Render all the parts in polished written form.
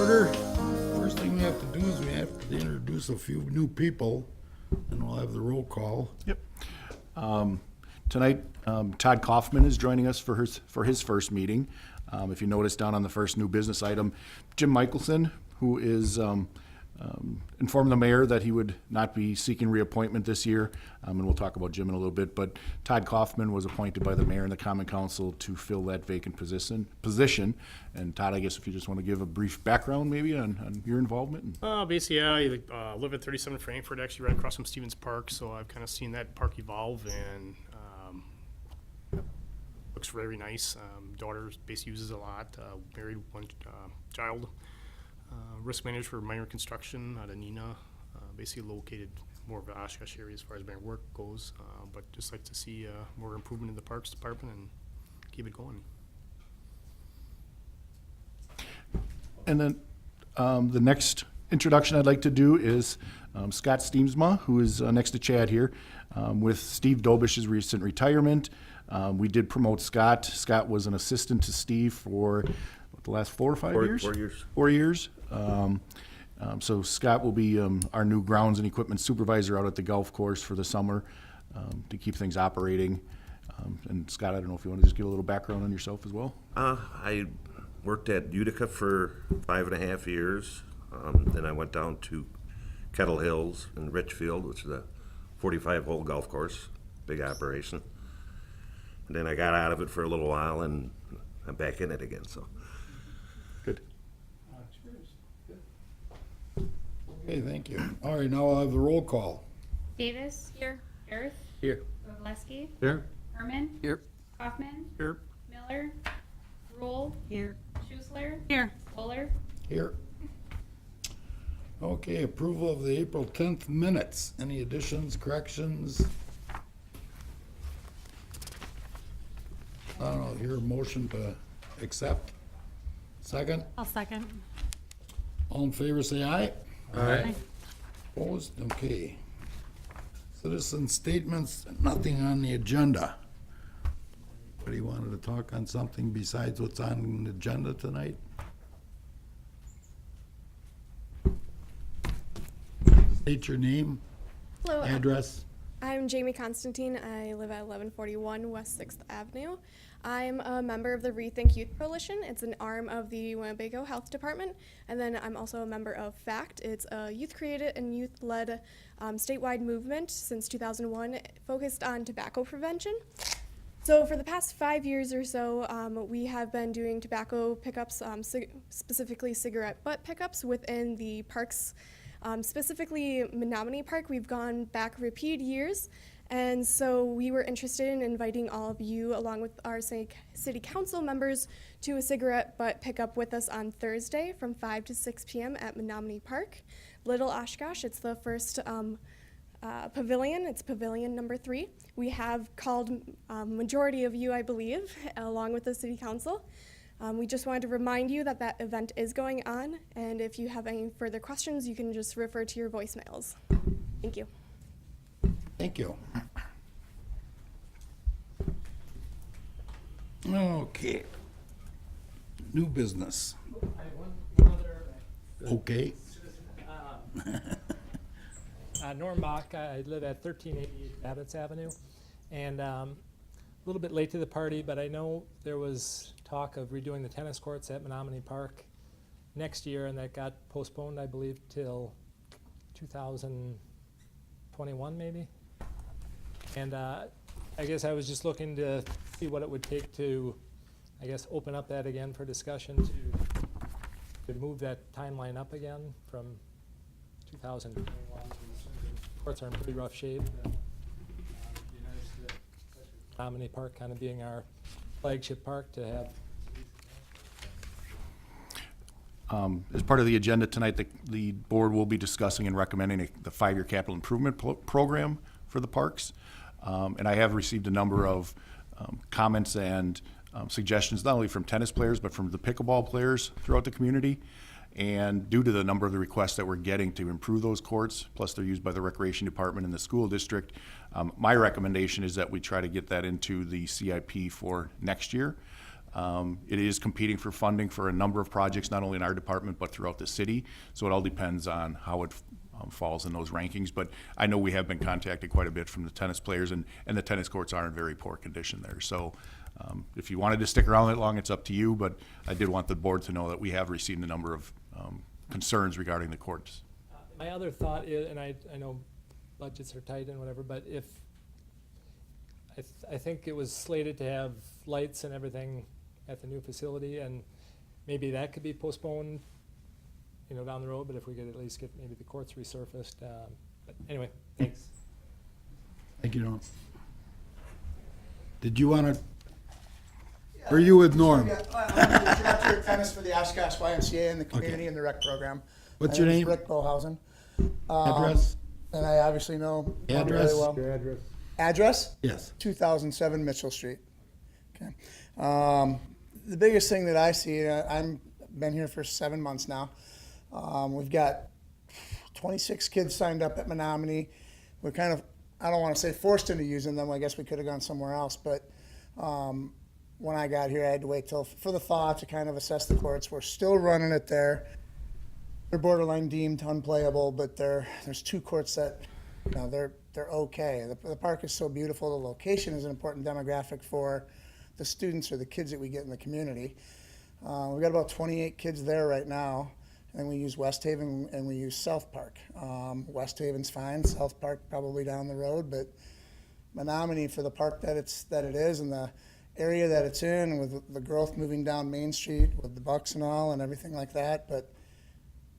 order. First thing we have to do is we have to introduce a few new people, and we'll have the roll call. Yep. Tonight, Todd Kaufman is joining us for his first meeting. If you notice down on the first new business item, Jim Michelson, who is informed the mayor that he would not be seeking reappointment this year, and we'll talk about Jim in a little bit, but Todd Kaufman was appointed by the mayor and the common council to fill that vacant position. And Todd, I guess if you just want to give a brief background maybe on your involvement. Basically, yeah, I live at 37 Frankfurt, actually right across from Stevens Park, so I've kind of seen that park evolve, and looks very nice. Daughter basically uses it a lot, married one child. Risk manager for minor construction out of Neenah, basically located more of the Oshkosh area as far as my work goes, but just like to see more improvement in the Parks Department and keep it going. And then the next introduction I'd like to do is Scott Steemsma, who is next to Chad here, with Steve Dobish's recent retirement. We did promote Scott. Scott was an assistant to Steve for the last 4 or 5 years? 4 years. 4 years. So Scott will be our new grounds and equipment supervisor out at the golf course for the summer to keep things operating. And Scott, I don't know if you want to just give a little background on yourself as well. I worked at Utica for 5.5 years. Then I went down to Kettle Hills in Richfield, which is a 45-hole golf course, big operation. And then I got out of it for a little while, and I'm back in it again. So. Good. Okay, thank you. All right, now I'll have the roll call. Davis. Here. Earth. Here. Robleski. Here. Herman. Here. Kaufman. Here. Miller. Rule. Here. Schuessler. Here. Fuller. Here. Okay, approval of the April 10th minutes. Any additions, corrections? I don't know, hear a motion to accept? Second? I'll second. All in favor, say aye. Aye. Opposed? Okay. Citizen statements, nothing on the agenda. Anybody wanted to talk on something besides what's on the agenda tonight? State your name, Hello, address. I'm Jamie Constantine. I live at 1141 West 6th Avenue. I'm a member of the Rethink Youth Coalition. It's an arm of the Winnebago Health Department. And then I'm also a member of FACT. It's a youth-created and youth-led statewide movement since 2001 focused on tobacco prevention. So for the past 5 years or so, we have been doing tobacco pickups, specifically cigarette butt pickups within the parks. Specifically, Menominee Park, we've gone back repeated years, and so we were interested in inviting all of you, along with our city council members, to a cigarette butt pickup with us on Thursday from 5 to 6 p.m. at Menominee Park, Little Oshkosh. It's the first pavilion. It's pavilion number 3. We have called majority of you, I believe, along with the city council. We just wanted to remind you that that event is going on, and if you have any further questions, you can just refer to your voicemails. Thank you. Thank you. Okay. New business. Okay. Norm Bach, I live at 1388 Babbitts Avenue, and a little bit late to the party, but I know there was talk of redoing the tennis courts at Menominee Park next year, and that got postponed, I believe, till 2021 maybe. And I guess I was just looking to see what it would take to, I guess, open up that again for discussion to move that timeline up again from 2021. Courts are in pretty rough shape. Menominee Park kind of being our flagship park to have. As part of the agenda tonight, the board will be discussing and recommending the 5-year capital improvement program for the parks. And I have received a number of comments and suggestions, not only from tennis players, but from the pickleball players throughout the community. And due to the number of the requests that we're getting to improve those courts, plus they're used by the recreation department and the school district, my recommendation is that we try to get that into the CIP for next year. It is competing for funding for a number of projects, not only in our department, but throughout the city. So it all depends on how it falls in those rankings. But I know we have been contacted quite a bit from the tennis players, and the tennis courts are in very poor condition there. So if you wanted to stick around that long, it's up to you. But I did want the board to know that we have received a number of concerns regarding the courts. My other thought is, and I know budgets are tight and whatever, but if, I think it was slated to have lights and everything at the new facility, and maybe that could be postponed, you know, down the road, but if we could at least get maybe the courts resurfaced. But anyway, thanks. Thank you, Norm. Did you want to, or you with Norm? Yeah, I'm the director of tennis for the Oshkosh YMCA and the community and the rec program. What's My your name is name? Rick Bohausen. Address? And I obviously know Norm Address? really well. Your address? Address? Yes. 2007 Mitchell Street. Okay. The biggest thing that I see, I'm been here for 7 months now. We've got 26 kids signed up at Menominee. We're kind of, I don't want to say forced into using them. I guess we could have gone somewhere else. But when I got here, I had to wait till for the thaw to kind of assess the courts. We're still running it there. They're borderline deemed unplayable, but there's 2 courts that, you know, they're okay. The park is so beautiful. The location is an important demographic for the students or the kids that we get in the community. We've got about 28 kids there right now, and we use West Haven and we use South Park. West Haven's fine, South Park probably down the road, but Menominee for the park that it is and the area that it's in, with the growth moving down Main Street with the Bucks and all and everything like that. But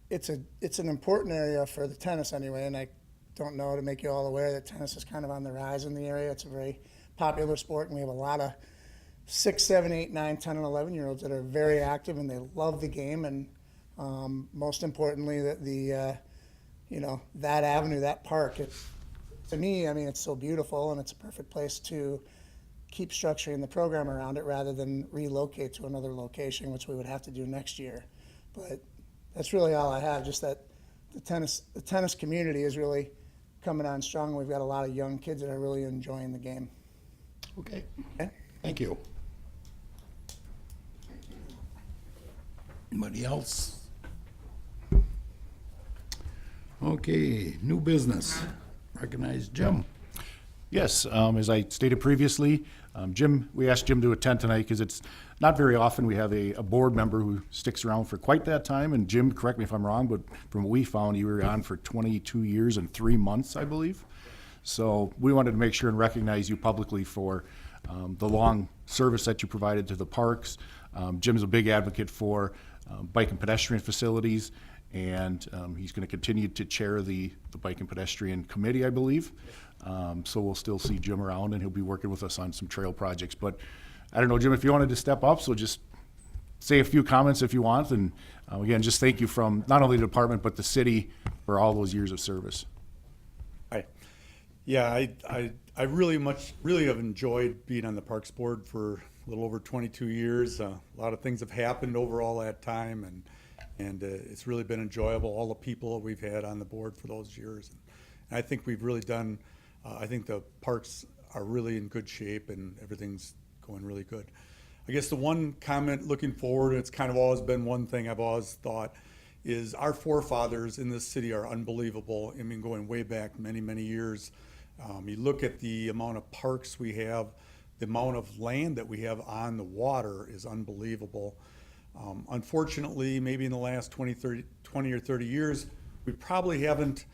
it's an important area for the tennis anyway, and I don't know, to make you all aware that tennis is kind of on the rise in the area. It's a very popular sport, and we have a lot of 6, 7, 8, 9, 10, and 11-year-olds that are very active and they love the game. And most importantly, that you know, that avenue, that park, to me, I mean, it's so beautiful, and it's a perfect place to keep structuring the program around it rather than relocate to another location, which we would have to do next year. But that's really all I have. Just that the tennis community is really coming on strong. We've got a lot of young kids that are really enjoying the game. Okay, Okay? thank you. Anybody else? Okay, new business. Recognize Jim. Yes, as I stated previously, we asked Jim to attend tonight because it's not very often we have a board member who sticks around for quite that time. And Jim, correct me if I'm wrong, but from what we found, you were on for 22 years and 3 months, I believe. So we wanted to make sure and recognize you publicly for the long service that you provided to the parks. Jim's a big advocate for bike and pedestrian facilities, and he's going to continue to chair the Bike and Pedestrian Committee, I believe. So we'll still see Jim around, and he'll be working with us on some trail projects. But I don't know, Jim, if you wanted to step up, so just say a few comments if you want. And again, just thank you from not only the department, but the city for all those years of service. Yeah, I really have enjoyed being on the Parks Board for a little over 22 years. A lot of things have happened over all that time, and it's really been enjoyable, all the people that we've had on the board for those years. And I think we've really done, I think the parks are really in good shape and everything's going really good. I guess the one comment looking forward, and it's kind of always been one thing I've always thought, is our forefathers in this city are unbelievable. I mean, going way back many, many years. You look at the amount of parks we have, the amount of land that we have on the water is unbelievable. Unfortunately, maybe in the last 20 or 30 years, we probably haven't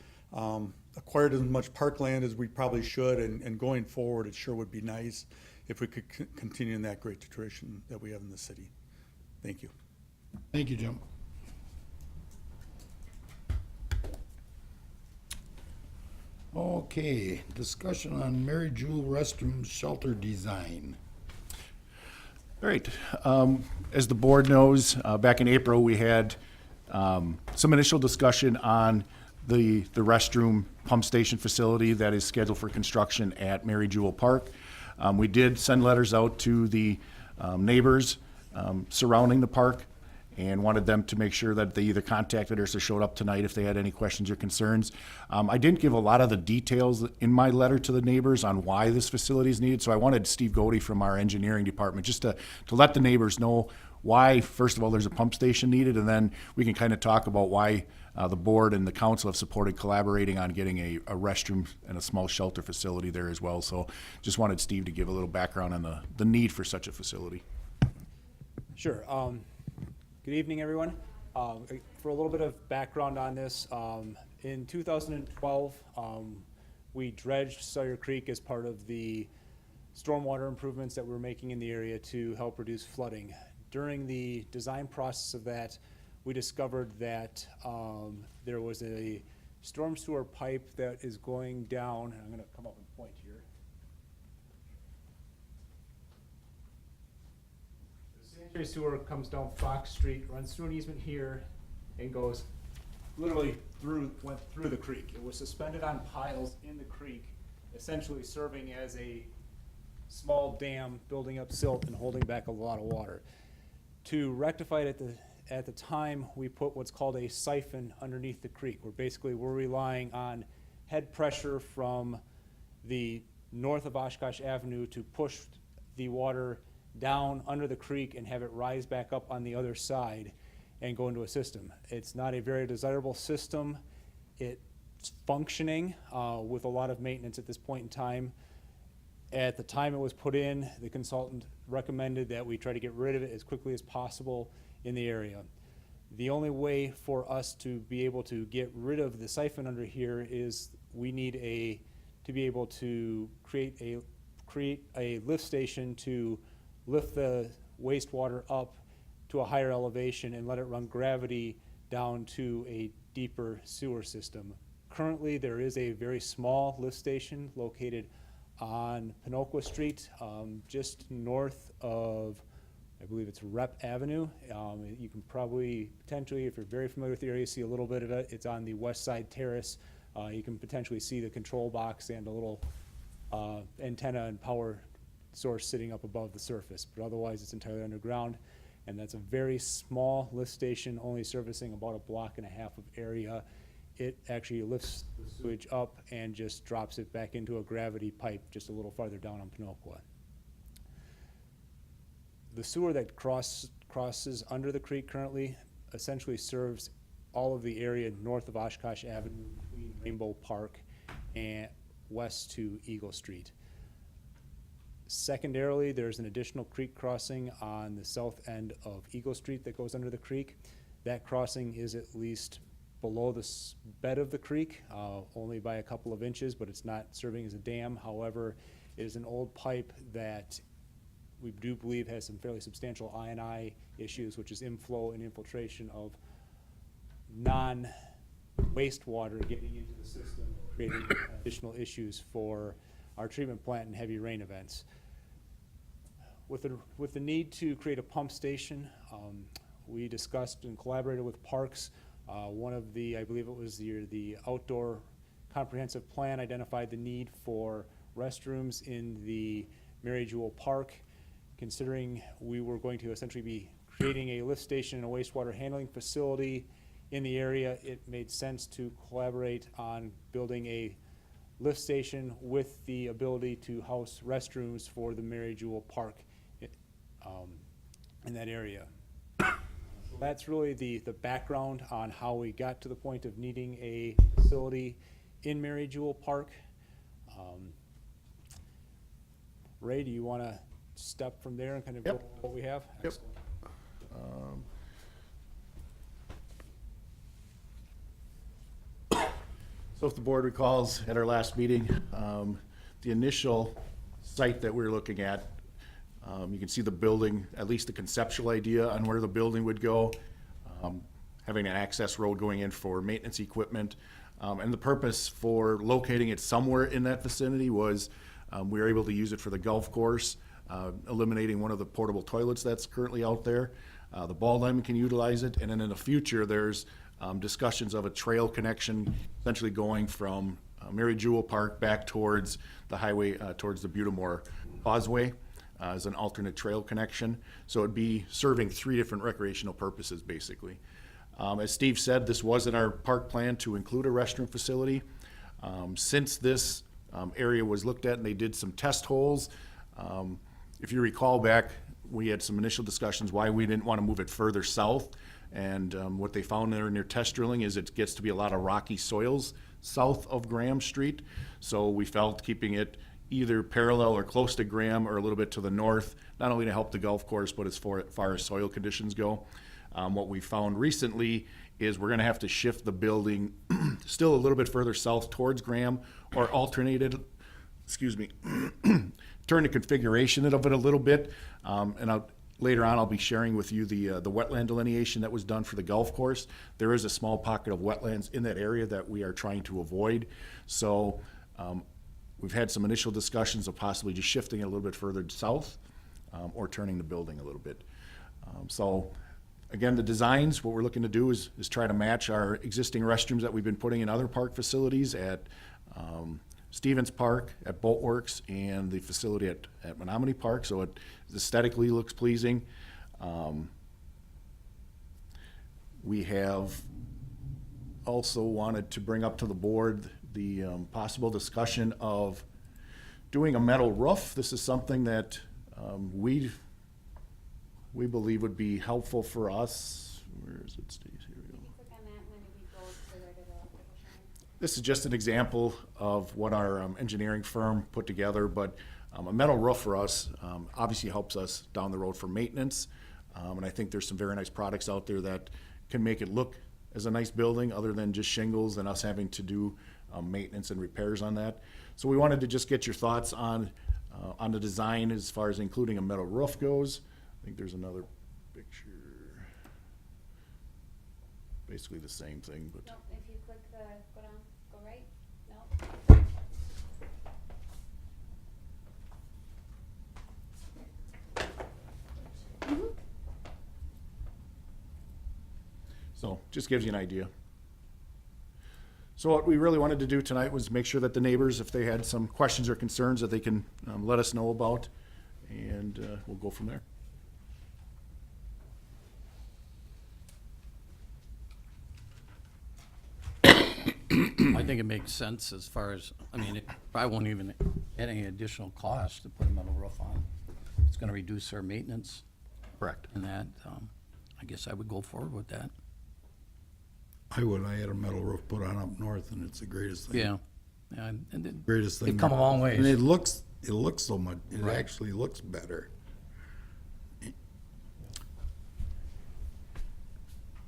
acquired as much parkland as we probably should, and going forward, it sure would be nice if we could continue in that great tradition that we have in the city. Thank you. Thank you, Jim. Okay, discussion on Mary Jewel restroom shelter design. All right. As the board knows, back in April, we had some initial discussion on the restroom pump station facility that is scheduled for construction at Mary Jewel Park. We did send letters out to the neighbors surrounding the park, and wanted them to make sure that they either contacted us or showed up tonight if they had any questions or concerns. I didn't give a lot of the details in my letter to the neighbors on why this facility is needed, so I wanted Steve Godey from our engineering department just to let the neighbors know why, first of all, there's a pump station needed, and then we can kind of talk about why the board and the council have supported collaborating on getting a restroom and a small shelter facility there as well. So just wanted Steve to give a little background on the need for such a facility. Sure. Good evening, everyone. For a little bit of background on this, in 2012, we dredged Sawyer Creek as part of the stormwater improvements that we're making in the area to help reduce flooding. During the design process of that, we discovered that there was a storm sewer pipe that is going down, and I'm going to come up and point here. The sanitary sewer comes down Fox Street, runs through an easement here, and goes literally went through the creek. It was suspended on piles in the creek, essentially serving as a small dam, building up silt and holding back a lot of water. To rectify it at the time, we put what's called a siphon underneath the creek, where basically we're relying on head pressure from the north of Oshkosh Avenue to push the water down under the creek and have it rise back up on the other side and go into a system. It's not a very desirable system. It's functioning with a lot of maintenance at this point in time. At the time it was put in, the consultant recommended that we try to get rid of it as quickly as possible in the area. The only way for us to be able to get rid of the siphon under here is we need to be able to create a lift station to lift the wastewater up to a higher elevation and let it run gravity down to a deeper sewer system. Currently, there is a very small lift station located on Pinocqua Street, just north of, I believe it's Rep Avenue. You can probably potentially, if you're very familiar with the area, see a little bit of it. It's on the west side terrace. You can potentially see the control box and a little antenna and power source sitting up above the surface, but otherwise it's entirely underground. And that's a very small lift station, only servicing about 1.5 blocks of area. It actually lifts the sewage up and just drops it back into a gravity pipe just a little farther down on Pinocqua. The sewer that crosses under the creek currently essentially serves all of the area north of Oshkosh Avenue between Rainbow Park and west to Eagle Street. Secondarily, there's an additional creek crossing on the south end of Eagle Street that goes under the creek. That crossing is at least below the bed of the creek, only by a couple of inches, but it's not serving as a dam. However, it is an old pipe that we do believe has some fairly substantial I&I issues, which is inflow and infiltration of non-wastewater getting into the system, creating additional issues for our treatment plant and heavy rain events. With the need to create a pump station, we discussed and collaborated with Parks. One of the, I believe it was the outdoor comprehensive plan identified the need for restrooms in the Mary Jewel Park. Considering we were going to essentially be creating a lift station and a wastewater handling facility in the area, it made sense to collaborate on building a lift station with the ability to house restrooms for the Mary Jewel Park in that area. So that's really the background on how we got to the point of needing a facility in Mary Jewel Park. Ray, do you want to step from there and kind of go over what we have? Yep. So if the board recalls at our last meeting, the initial site that we were looking at, you can see the building, at least the conceptual idea on where the building would go, having an access road going in for maintenance equipment. And the purpose for locating it somewhere in that vicinity was we were able to use it for the golf course, eliminating one of the portable toilets that's currently out there. The ball diamond can utilize it, and then in the future, there's discussions of a trail connection, essentially going from Mary Jewel Park back towards the highway, towards the Butamore Causeway. as an alternate trail connection. So it'd be serving 3 different recreational purposes, basically. As Steve said, this was in our park plan to include a restroom facility. Since this area was looked at and they did some test holes, if you recall back, we had some initial discussions why we didn't want to move it further south. And what they found there in their test drilling is it gets to be a lot of rocky soils south of Graham Street. So we felt keeping it either parallel or close to Graham or a little bit to the north, not only to help the golf course, but as far as soil conditions go. What we found recently is we're gonna have to shift the building still a little bit further south towards Graham, or alternated, turn the configuration of it a little bit. Later on, I'll be sharing with you the wetland delineation that was done for the golf course. There is a small pocket of wetlands in that area that we are trying to avoid. So we've had some initial discussions of possibly just shifting it a little bit further south, or turning the building a little bit. So again, the designs, what we're looking to do is try to match our existing restrooms that we've been putting in other park facilities at Stevens Park, at Boltworks, and the facility at Menominee Park, so it aesthetically looks pleasing. We have also wanted to bring up to the board the possible discussion of doing a metal roof. This is something that we believe would be helpful for us. Where is it, Steve? Here we go. Click on that when we go to the regular application. This is just an example of what our engineering firm put together, but a metal roof for us obviously helps us down the road for maintenance. And I think there's some very nice products out there that can make it look as a nice building other than just shingles and us having to do maintenance and repairs on that. So we wanted to just get your thoughts on the design as far as including a metal roof goes. I think there's another picture. Basically the same thing, but. Nope, if you click the, go down, go right, nope. So just gives you an idea. So what we really wanted to do tonight was make sure that the neighbors, if they had some questions or concerns, that they can let us know about, and we'll go from there. I think it makes sense as far as, I mean, it probably won't even add any additional cost to put a metal roof on. It's gonna reduce our maintenance Correct. and that, I guess I would go forward with that. I would. I had a metal roof put on up north, and it's the greatest thing. Yeah. Yeah, and it- Greatest thing. They've come a long ways. And it looks so much, it Right. actually looks better.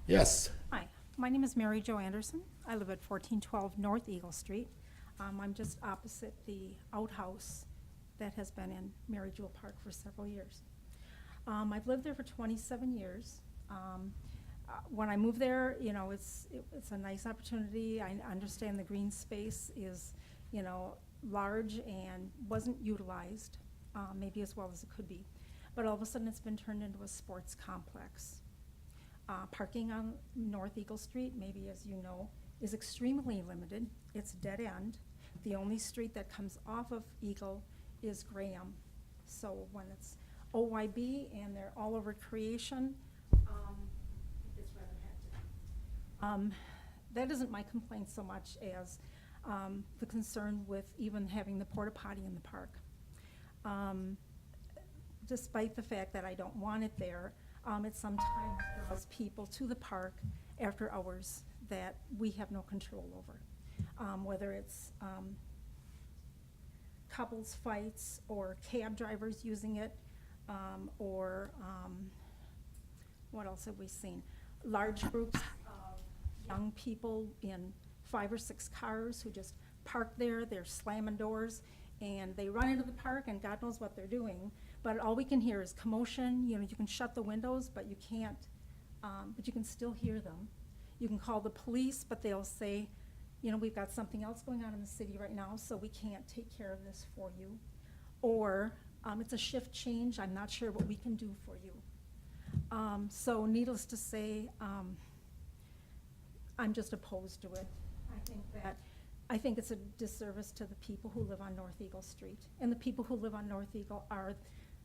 Yes. Hi, my name is Mary Jo Anderson. I live at 1412 North Eagle Street. I'm just opposite the outhouse that has been in Mary Jewel Park for several years. I've lived there for 27 years. When I moved there, you know, it's a nice opportunity. I understand the green space is, you know, large and wasn't utilized, maybe as well as it could be. But all of a sudden, it's been turned into a sports complex. Parking on North Eagle Street, maybe as you know, is extremely limited. It's dead end. The only street that comes off of Eagle is Graham. So when it's OYB and they're all over Creation, it's rather hectic. That isn't my complaint so much as the concern with even having the porta potty in the park. Despite the fact that I don't want it there, it sometimes draws people to the park after hours that we have no control over. Whether it's couples fights or cab drivers using it, or what else have we seen? Large groups of young people in 5 or 6 cars who just park there, they're slamming doors, and they run into the park and God knows what they're doing. But all we can hear is commotion. You know, you can shut the windows, but you can't, but you can still hear them. You can call the police, but they'll say, you know, we've got something else going on in the city right now, so we can't take care of this for you. Or it's a shift change, I'm not sure what we can do for you. So needless to say, I'm just opposed to it. I think it's a disservice to the people who live on North Eagle Street. And the people who live on North Eagle are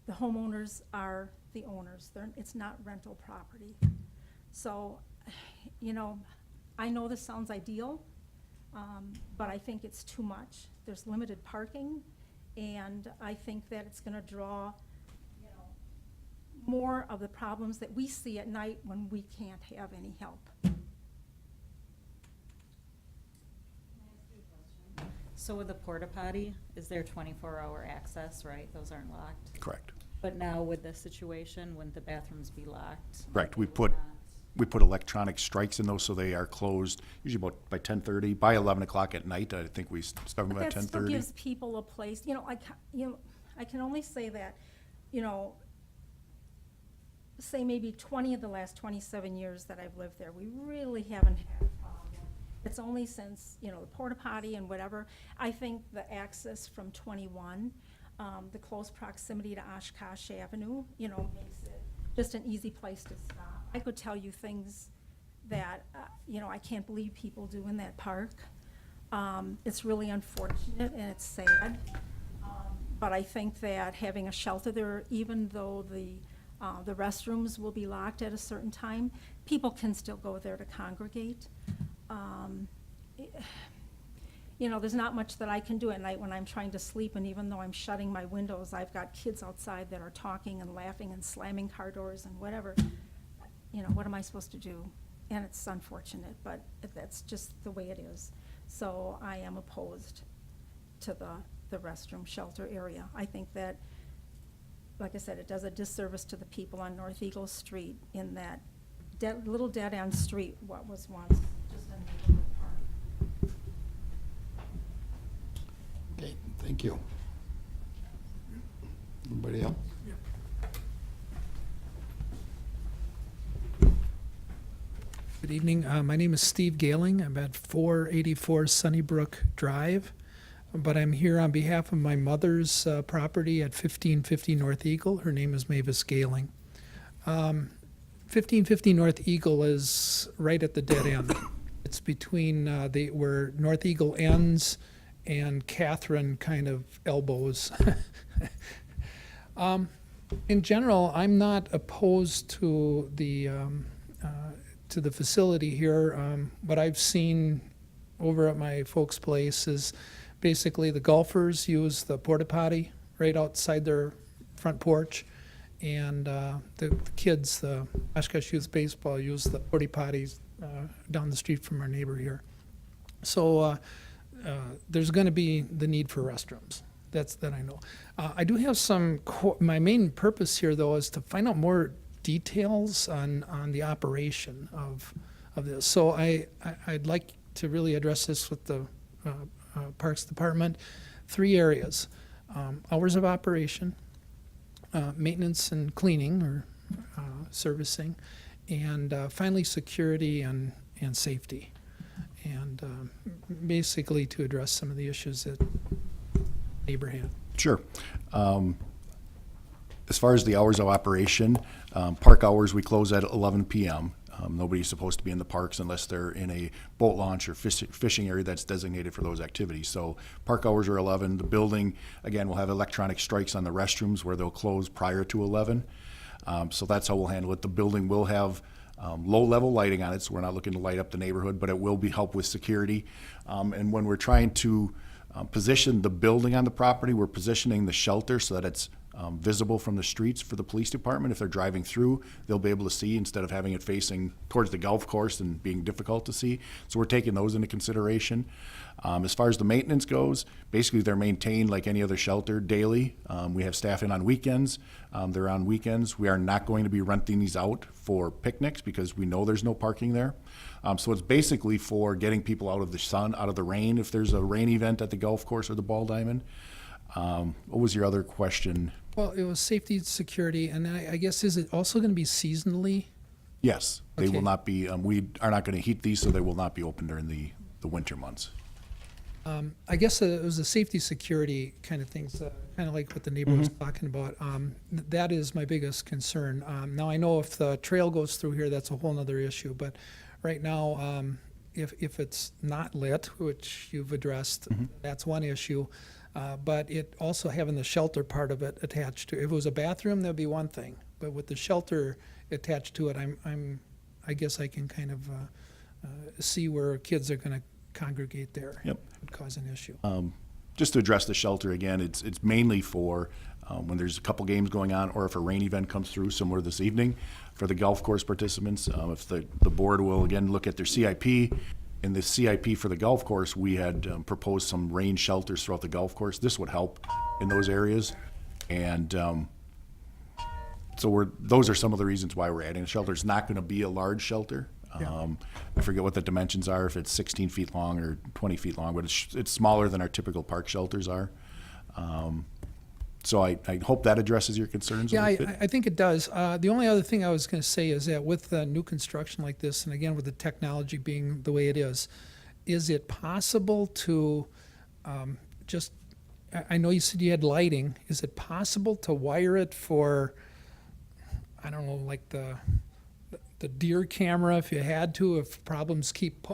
the homeowners are the owners. It's not rental property. So, you know, I know this sounds ideal, but I think it's too much. There's limited parking, and I think that it's gonna draw, you know, more of the problems that we see at night when we can't have any help. So with the porta potty, is there 24-hour access, right? Those aren't locked? Correct. But now with this situation, wouldn't the bathrooms be locked? Correct. We put electronic strikes in those, so they are closed usually about by 10:30, by 11 o'clock at night. I think we start them But at that still 10:30. gives people a place, you know, I can only say that, you know, say maybe 20 of the last 27 years that I've lived there, we really haven't had a problem. It's only since, you know, the porta potty and whatever. I think the access from 21, the close proximity to Oshkosh Avenue, you know, makes it just an easy place to stop. I could tell you things that, you know, I can't believe people do in that park. It's really unfortunate and it's sad. But I think that having a shelter there, even though the restrooms will be locked at a certain time, people can still go there to congregate. You know, there's not much that I can do at night when I'm trying to sleep, and even though I'm shutting my windows, I've got kids outside that are talking and laughing and slamming car doors and whatever. You know, what am I supposed to do? And it's unfortunate, but that's just the way it is. So I am opposed to the restroom shelter area. I think that, like I said, it does a disservice to the people on North Eagle Street in that little dead-end street, what was once just a neighborhood park. Okay, thank you. Anybody else? Good evening. My name is Steve Galing. I'm at 484 Sunnybrook Drive, but I'm here on behalf of my mother's property at 1550 North Eagle. Her name is Mavis Galing. 1550 North Eagle is right at the dead end. It's between where North Eagle ends and Catherine kind of elbows. In general, I'm not opposed to the facility here. What I've seen over at my folks' place is basically the golfers use the porta potty right outside their front porch, and the kids, the Oshkosh Youth Baseball, use the porta potties down the street from our neighbor here. So there's going to be the need for restrooms. That I know. I do have some. My main purpose here, though, is to find out more details on the operation of this. So I'd like to really address this with the Parks Department. 3 areas: hours of operation, maintenance and cleaning or servicing, and finally security and safety. And basically to address some of the issues that neighbor had. Sure. As far as the hours of operation, park hours, we close at 11 p.m. Nobody's supposed to be in the parks unless they're in a boat launch or fishing area that's designated for those activities. So park hours are 11. The building, again, will have electronic strikes on the restrooms where they'll close prior to 11. So that's how we'll handle it. The building will have low-level lighting on it, so we're not looking to light up the neighborhood, but it will be help with security. And when we're trying to position the building on the property, we're positioning the shelter so that it's visible from the streets for the police department. If they're driving through, they'll be able to see instead of having it facing towards the golf course and being difficult to see. So we're taking those into consideration. As far as the maintenance goes, basically they're maintained like any other shelter daily. We have staff in on weekends. They're on weekends. We are not going to be renting these out for picnics because we know there's no parking there. So it's basically for getting people out of the sun, out of the rain, if there's a rain event at the golf course or the ball diamond. What was your other question? Well, it was safety and security, and I guess, is it also going to be seasonally? Yes, they Okay. will not be, we are not going to heat these, so they will not be open during the winter months. I guess it was the safety security kind of things, kind of like what the neighbor was talking about. That is my biggest concern. Now, I know if the trail goes through here, that's a whole nother issue, but right now, if it's not lit, which you've addressed, that's one issue. But it also having the shelter part of it attached to, if it was a bathroom, that'd be one thing. But with the shelter attached to it, I guess I can kind of see where kids are gonna congregate there. Yep. Would cause an issue. Just to address the shelter again, it's mainly for when there's a couple games going on, or if a rain event comes through, similar this evening, for the golf course participants. If the board will again look at their CIP, in the CIP for the golf course, we had proposed some rain shelters throughout the golf course. This would help in those areas, and so those are some of the reasons why we're adding a shelter. It's not going to be a large shelter. I forget what the dimensions are, if it's 16 feet long or 20 feet long, but it's smaller than our typical park shelters are. So I hope that addresses your concerns. Yeah, a little bit. I think it does. The only other thing I was going to say is that with new construction like this, and again with the technology being the way it is it possible to just, I know you said you had lighting, is it possible to wire it for, I don't know, like the deer camera, if you had to, if problems keep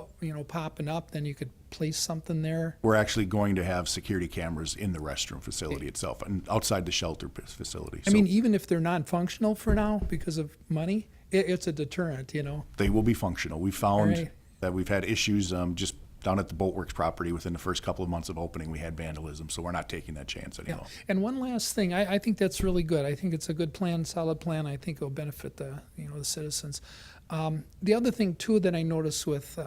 popping up, then you could place something there? We're actually going to have security cameras in the restroom facility itself and outside the shelter facility. I mean, even if they're non-functional for now because of money, it's a deterrent, They will be functional. We found Right. that we've had issues just down at the Boatworks property within the first couple of months of opening. We had vandalism, so we're not taking that chance Yeah. anymore. And one last thing, I think that's really good. I think it's a good plan, solid plan. I think it'll benefit the citizens. The other thing too that I noticed with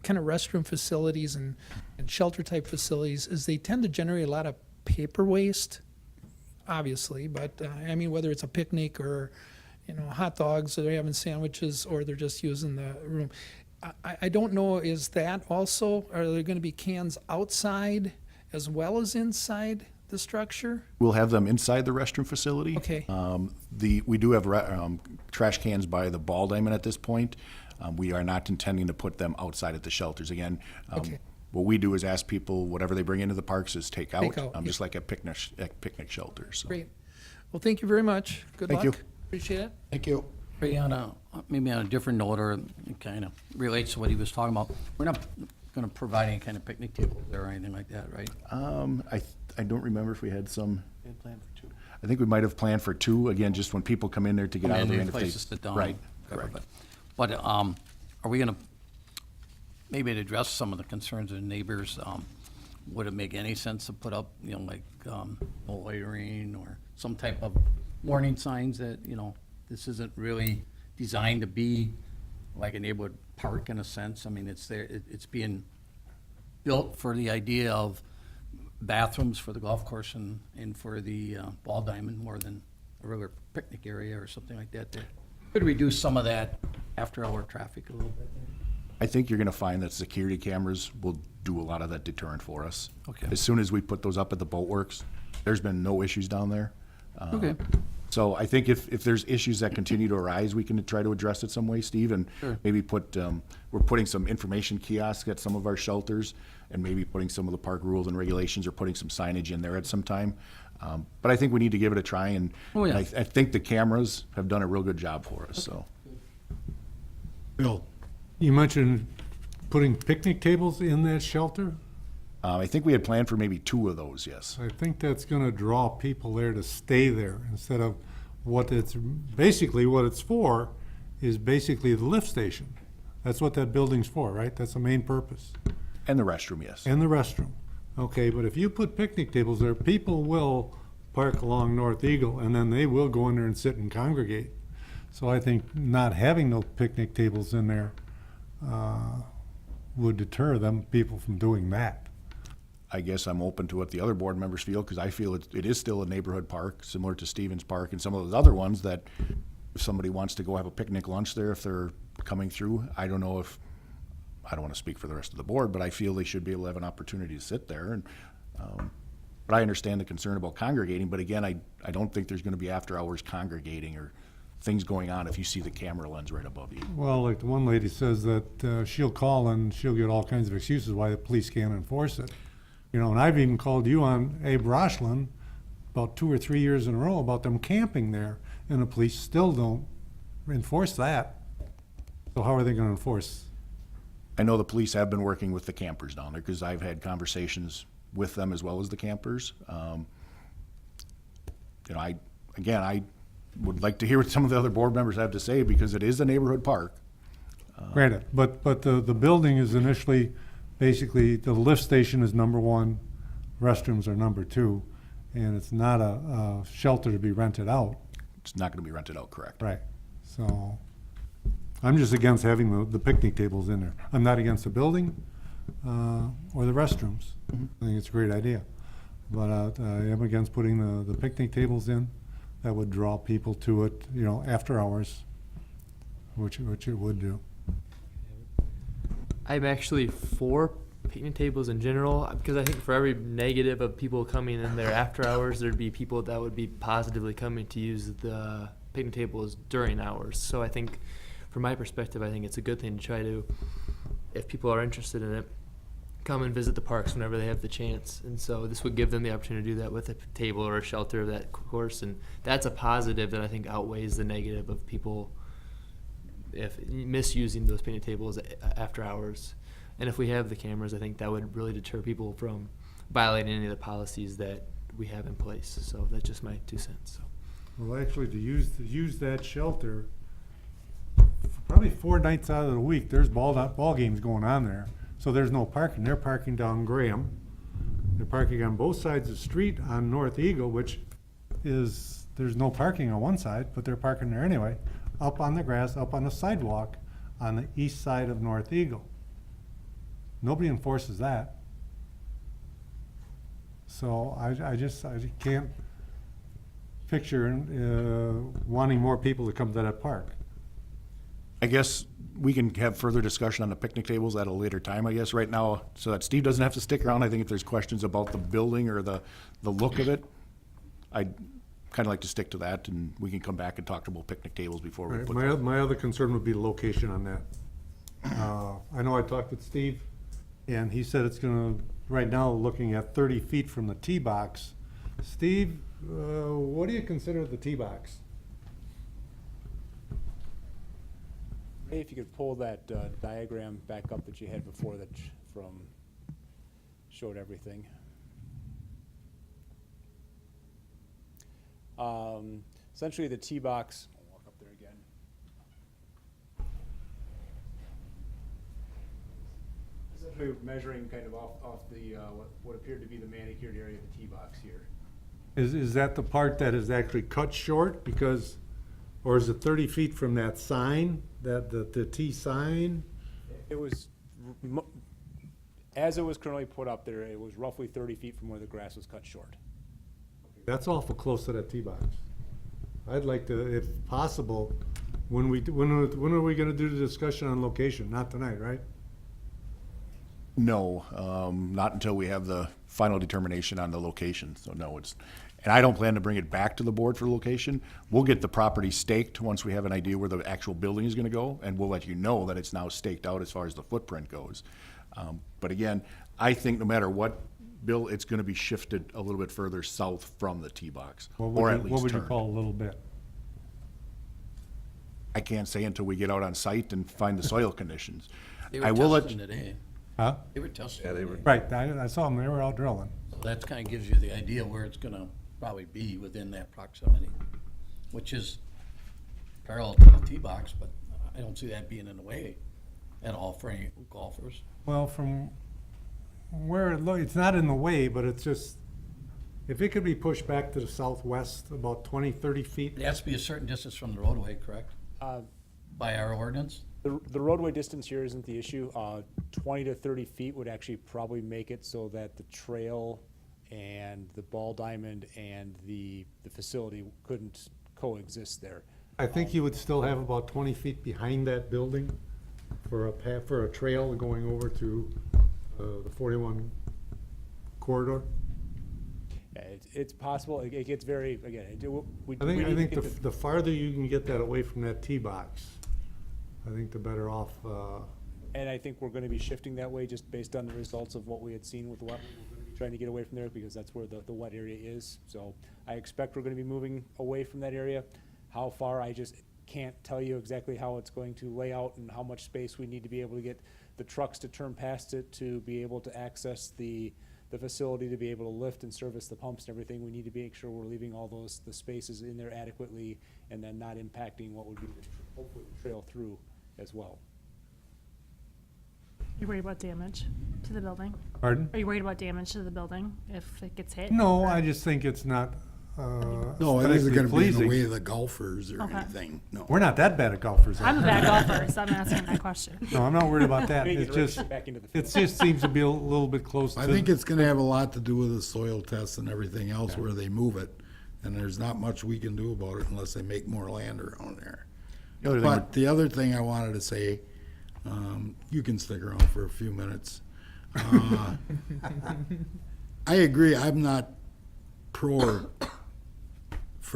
kind of restroom facilities and shelter type facilities is they tend to generate a lot of paper waste, obviously, but I mean, whether it's a picnic or, hot dogs, or they're having sandwiches, or they're just using the room. I don't know, is that also, are there gonna be cans outside as well as inside the structure? We'll have them inside the restroom facility. Okay. We do have trash cans by the Ball Diamond at this point. We are not intending to put them outside at the shelters. Again, Okay. what we do is ask people, whatever they bring into the parks is take out, Take out, yeah. just like a picnic shelter. So. Great. Well, thank you very much. Good luck. Thank you. Appreciate it. Thank you. Maybe on a different note, or it kind of relates to what he was talking about. We're not going to provide any kind of picnic tables there or anything like that, right? I don't remember if we had some. I think we might have planned for two, again, just when people come in there to get out of there. And and if they- places to sit down. Right, whatever, correct. But are we going to, maybe to address some of the concerns of the neighbors, would it make any sense to put up, like no loitering or some type of warning signs that, this isn't really designed to be like a neighborhood park in a sense? I mean, it's there, it's being built for the idea of bathrooms for the golf course and for the Ball Diamond more than a regular picnic area or something like that. That could reduce some of that after-hour traffic a little bit. I think you're gonna find that security cameras will do a lot of that deterrent for us. Okay. As soon as we put those up at the Boatworks, there's been no issues down there. Okay. So I think if there's issues that continue to arise, we can try to address it some way, Steve, and Sure. maybe we're putting some information kiosks at some of our shelters, and maybe putting some of the park rules and regulations, or putting some signage in there at some time. But I think we need to give it a try, and Oh, yeah. I think the cameras have done a real good job for us, so. Bill, you mentioned putting picnic tables in that shelter. I think we had planned for maybe 2 of those, yes. I think that's gonna draw people there to stay there instead of what it's for is basically the lift station. That's what that building's for, right? That's the main purpose. And the restroom, yes. And the restroom. Okay, but if you put picnic tables there, people will park along North Eagle and then they will go in there and sit and congregate. So I think not having those picnic tables in there would deter people from doing that. I guess I'm open to what the other board members feel, because I feel it is still a neighborhood park, similar to Stevens Park and some of those other ones, that if somebody wants to go have a picnic lunch there, if they're coming through, I don't want to speak for the rest of the board, but I feel they should be able to have an opportunity to sit there. And but I understand the concern about congregating, but again, I don't think there's going to be after hours congregating or things going on if you see the camera lens right above you. Well, like the one lady says that she'll call and she'll get all kinds of excuses why the police can't enforce it. And I've even called you on Abe Rochland about 2 or 3 years in a row about them camping there, and the police still don't enforce that. So how are they gonna enforce? I know the police have been working with the campers down there, because I've had conversations with them as well as the campers. You know, I would like to hear what some of the other board members have to say, because it is a neighborhood park. Granted, but the building is initially, basically, the lift station is number one, restrooms are number two, and it's not a shelter to be rented out. It's not gonna be rented out, correct? Right. So, I'm just against having the picnic tables in there. I'm not against the building, or the restrooms. I think it's a great idea. But, I am against putting the picnic tables in. That would draw people to it, you know, after hours, which it would do. I'm actually for picnic tables in general, because I think for every negative of people coming in there after hours, there'd be people that would be positively coming to use the picnic tables during hours. So I think, from my perspective, I think it's a good thing to try to, if people are interested in it, come and visit the parks whenever they have the chance. And so this would give them the opportunity to do that with a table or a shelter of that course. And that's a positive that I think outweighs the negative of people if misusing those picnic tables after hours. And if we have the cameras, I think that would really deter people from violating any of the policies that we have in place. So that's just my 2 cents. So. Well, actually, to use that shelter, probably 4 nights out of the week, there's ball games going on there. So there's no parking. They're parking down Graham. They're parking on both sides of the street on North Eagle, which is, there's no parking on one side, but they're parking there anyway, up on the grass, up on the sidewalk on the east side of North Eagle. Nobody enforces that. So I just can't picture wanting more people to come to that park. I guess we can have further discussion on the picnic tables at a later time, I guess, right now, so that Steve doesn't have to stick around. I think if there's questions about the building or the look of it, I'd kind of like to stick to that, and we can come back and talk about picnic tables before we Right, put my other concern would be the location on that. I know I talked with Steve, and he said it's gonna, right now, looking at 30 feet from the tee box. Steve, what do you consider the tee box? Ray, if you could pull that diagram back up that you had before that showed everything. Essentially, the tee box. I'll walk up there again. Essentially, measuring kind of off the what appeared to be the manicured area of the tee box here. Is that the part that is actually cut short because, or is it 30 feet from that sign, the T sign? It was, as it was currently put up there, it was roughly 30 feet from where the grass was cut short. That's awful close to that tee box. I'd like to, if possible, when are we gonna do the discussion on location? Not tonight, right? No, not until we have the final determination on the location, so no, and I don't plan to bring it back to the board for location. We'll get the property staked once we have an idea where the actual building is gonna go, and we'll let you know that it's now staked out as far as the footprint goes. But again, I think no matter what, Bill, it's gonna be shifted a little bit further south from the tee box, or at least What would you turned. call a little bit? I can't say until we get out on site and find the soil conditions. They I were will let, testing today. Huh? They were testing. Yeah, they were. Right, I saw them, they were out drilling. So that kind of gives you the idea where it's gonna probably be within that proximity, which is parallel to the tee box, but I don't see that being in the way at all for any golfers. Well, from where it's not in the way, but it's just, if it could be pushed back to the southwest about 20, 30 feet. It has to be a certain distance from the roadway, correct? By our ordinance? The roadway distance here isn't the issue. 20 to 30 feet would actually probably make it so that the trail and the ball diamond and the facility couldn't coexist there. I think you would still have about 20 feet behind that building for a trail going over to the 41 corridor. Yeah, it's possible. It gets very, again, I think the farther you can get that away from that tee box, I think the better off. And I think we're gonna be shifting that way just based on the results of what we had seen with the wet. We're gonna be trying to get away from there because that's where the wet area is. So I expect we're gonna be moving away from that area. How far, I just can't tell you exactly how it's going to lay out and how much space we need to be able to get the trucks to turn past it to be able to access the the facility to be able to lift and service the pumps and everything, we need to make sure we're leaving all the spaces in there adequately and then not impacting what would be hopefully the trail through as well. You worried about damage to the building? Pardon? Are you worried about damage to the building if it gets hit? No, I just think it's not, No, it isn't aesthetically gonna be in the pleasing. way of the golfers or Okay. anything, no. We're not that bad at golfers. I'm a bad golfer, so I'm asking that question. No, I'm not worried about that. Make it It's right just, back into the it field. just seems to be a little bit close to. I think it's gonna have a lot to do with the soil tests and everything else where they move it. And there's not much we can do about it unless they make more land around there. The other thing But the other thing I wanted to say, you can stick around for a few minutes. I agree, I'm not for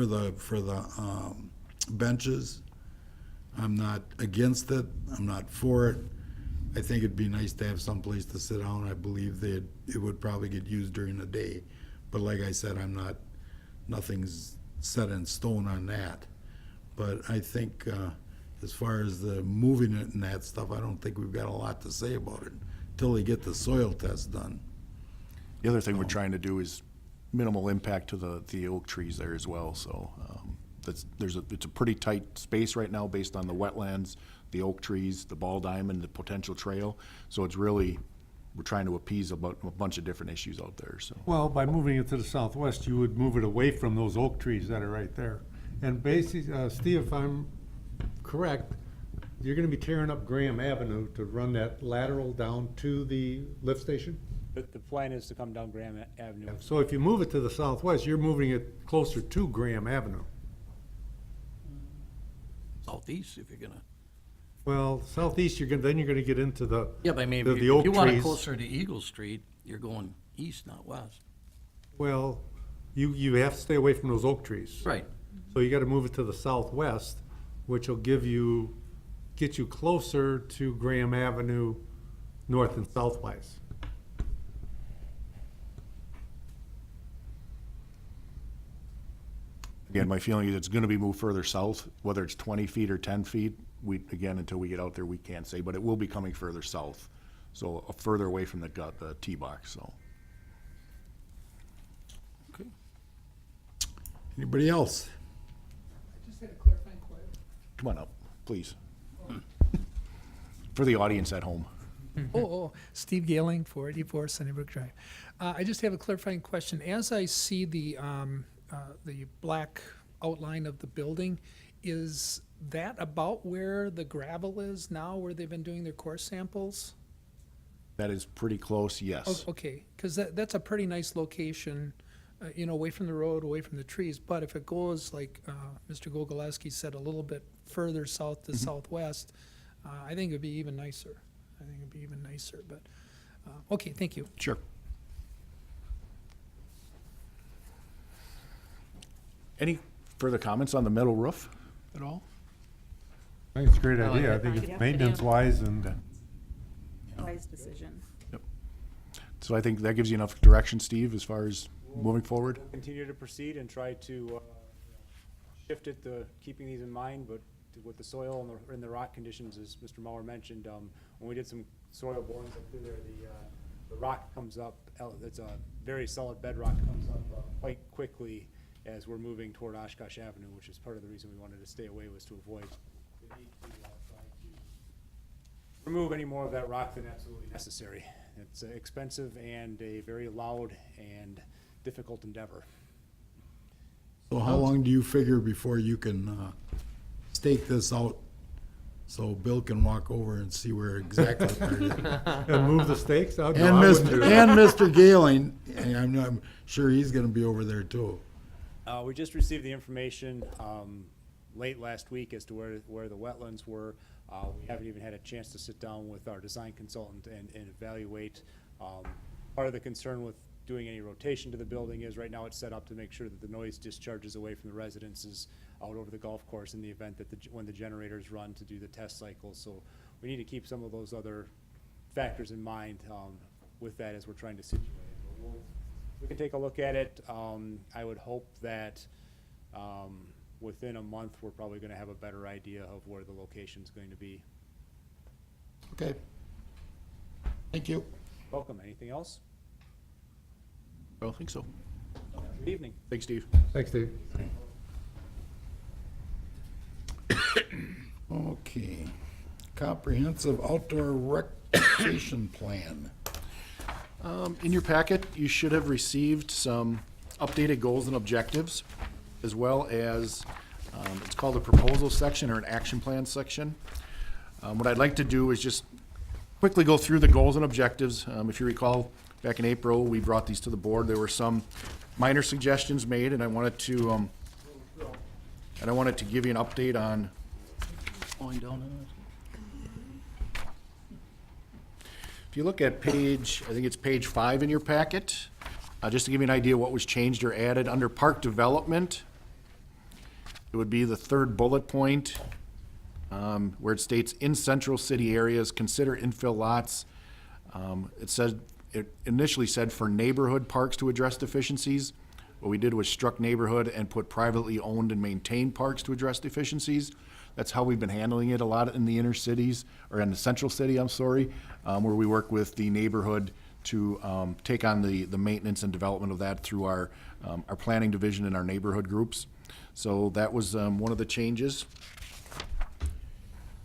the benches. I'm not against it, I'm not for it. I think it'd be nice to have someplace to sit down. I believe it would probably get used during the day. But like I said, nothing's set in stone on that. But I think, as far as the moving it and that stuff, I don't think we've got a lot to say about it till they get the soil test done. The other thing we're trying to do is minimal impact to the oak trees there as well, so, it's a pretty tight space right now based on the wetlands, the oak trees, the ball diamond, the potential trail, so it's really, we're trying to appease a bunch of different issues out there, so. Well, by moving it to the southwest, you would move it away from those oak trees that are right there. And basically, Steve, if I'm correct, you're gonna be tearing up Graham Avenue to run that lateral down to the lift station? The plan is to come down Graham Avenue. So if you move it to the southwest, you're moving it closer to Graham Avenue. Southeast, if you're gonna. Well, southeast, then you're gonna get into the, Yeah, but I mean, the if oak you want it trees. closer to Eagle Street, you're going east, not west. Well, you have to stay away from those oak trees. Right. So you gotta move it to the southwest, which will get you closer to Graham Avenue, north and southwise. Again, my feeling is it's gonna be moved further south, whether it's 20 feet or 10 feet, again, until we get out there, we can't say, but it will be coming further south. So, further away from the tee box, so. Anybody else? I just had a clarifying question. Come on up, please. For the audience at home. Steve Gailing, 484 Sunnybrook Drive. I just have a clarifying question. As I see the black outline of the building, is that about where the gravel is now, where they've been doing their core samples? That is pretty close, yes. Okay, because that's a pretty nice location, away from the road, away from the trees. But if it goes, like Mr. Gogolewski said, a little bit further south to southwest, I think it'd be even nicer. But, okay, thank you. Sure. Any further comments on the metal roof at all? I think it's a great I like idea. I it. think Yeah. it's maintenance wise and. Wise decision. So I think that gives you enough direction, Steve, as far as moving forward? We'll continue to proceed and try to shift it to keeping these in mind, but with the soil and the rock conditions, as Mr. Mauer mentioned, when we did some soil borings up through there, the rock comes up, it's a very solid bedrock, comes up quite quickly as we're moving toward Oshkosh Avenue, which is part of the reason we wanted to stay away, was to avoid the need to try to remove any more of that rock than absolutely necessary. It's expensive and a very loud and difficult endeavor. So how long do you figure before you can stake this out so Bill can walk over and see where exactly where it is? And move the stakes out? And No, I wouldn't do that. Mr. Gailing, and I'm sure he's gonna be over there too. We just received the information late last week as to where the wetlands were. We haven't even had a chance to sit down with our design consultant and evaluate. Part of the concern with doing any rotation to the building is right now it's set up to make sure that the noise discharges away from the residences out over the golf course in the event that when the generators run to do the test cycles. So we need to keep some of those other factors in mind with that as we're trying to situate it. But we can take a look at it. I would hope that within a month, we're probably gonna have a better idea of where the location's going to be. Okay. Thank you. Welcome. Anything else? I don't think so. Good evening. Thanks, Steve. Thanks, Dave. Okay. Comprehensive outdoor recreation plan. In your packet, you should have received some updated goals and objectives, as well as, it's called a proposal section or an action plan section. What I'd like to do is just quickly go through the goals and objectives. If you recall, back in April, we brought these to the board. There were some minor suggestions made, and I wanted to give you an update on. Going down. If you look at page, I think it's page 5 in your packet, just to give you an idea what was changed or added under park development, it would be the third bullet point, where it states, in central city areas, consider infill lots. It initially said for neighborhood parks to address deficiencies. What we did was struck neighborhood and put privately owned and maintained parks to address deficiencies. That's how we've been handling it a lot in the inner cities, or in the central city, I'm sorry, where we work with the neighborhood to take on the maintenance and development of that through our planning division and our neighborhood groups. So that was one of the changes.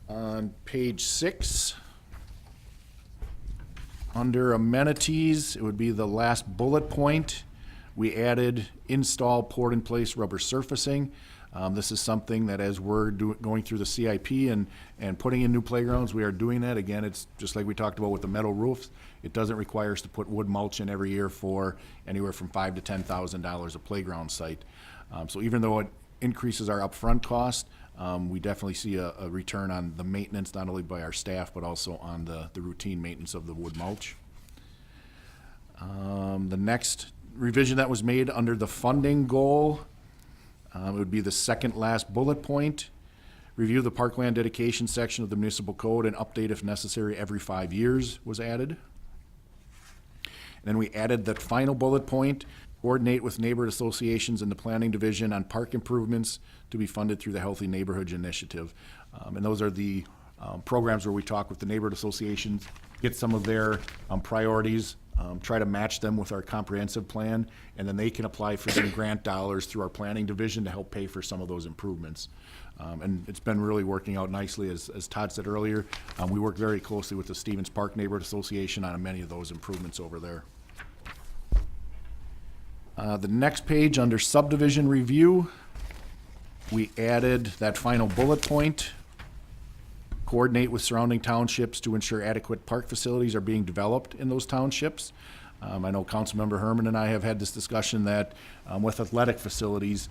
On page 6, under amenities, it would be the last bullet point. We added install poured-in-place rubber surfacing. This is something that as we're going through the CIP and putting in new playgrounds, we are doing that. Again, it's just like we talked about with the metal roofs. It doesn't require us to put wood mulch in every year for anywhere from $5,000 to $10,000 a playground site. So even though it increases our upfront cost, we definitely see a return on the maintenance, not only by our staff, but also on the routine maintenance of the wood mulch. The next revision that was made under the funding goal, it would be the second last bullet point. Review the parkland dedication section of the municipal code and update if necessary every 5 years was added. And then we added that final bullet point, coordinate with neighborhood associations and the planning division on park improvements to be funded through the Healthy Neighborhoods Initiative. And those are the programs where we talk with the neighborhood associations, get some of their priorities, try to match them with our comprehensive plan, and then they can apply for some grant dollars through our planning division to help pay for some of those improvements. And it's been really working out nicely. As Todd said earlier, we work very closely with the Stevens Park Neighborhood Association on many of those improvements over there. The next page, under subdivision review, we added that final bullet point. Coordinate with surrounding townships to ensure adequate park facilities are being developed in those townships. I know Councilmember Herman and I have had this discussion that with athletic facilities,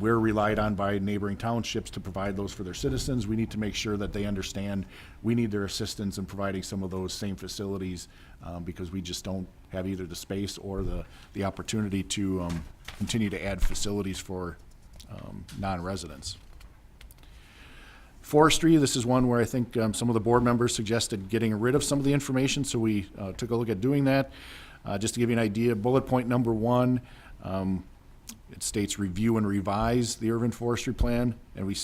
we're relied on by neighboring townships to provide those for their citizens. We need to make sure that they understand we need their assistance in providing some of those same facilities because we just don't have either the space or the opportunity to continue to add facilities for non-residents. Forestry, this is one where I think some of the board members suggested getting rid of some of the information, so we took a look at doing that. Just to give you an idea, bullet point number 1, it states review and revise the urban forestry plan, and we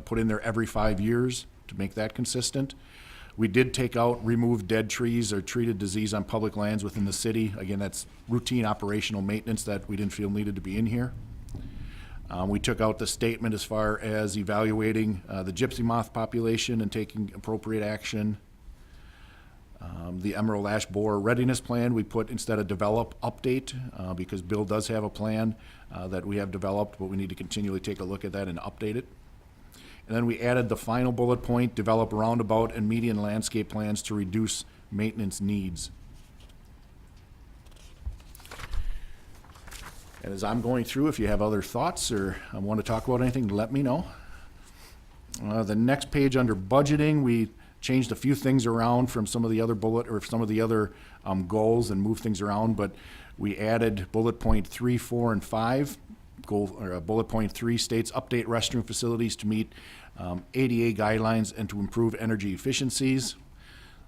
put in there every 5 years to make that consistent. We did take out remove dead trees or treated disease on public lands within the city. Again, that's routine operational maintenance that we didn't feel needed to be in here. We took out the statement as far as evaluating the gypsy moth population and taking appropriate action. The emerald ash borer readiness plan, we put instead of develop, update, because Bill does have a plan that we have developed, but we need to continually take a look at that and update it. And then we added the final bullet point, develop roundabout and median landscape plans to reduce maintenance needs. And as I'm going through, if you have other thoughts or want to talk about anything, let me know. The next page under budgeting, we changed a few things around from some of the other goals and moved things around, but we added bullet point 3, 4, and 5. Bullet point 3 states update restroom facilities to meet ADA guidelines and to improve energy efficiencies.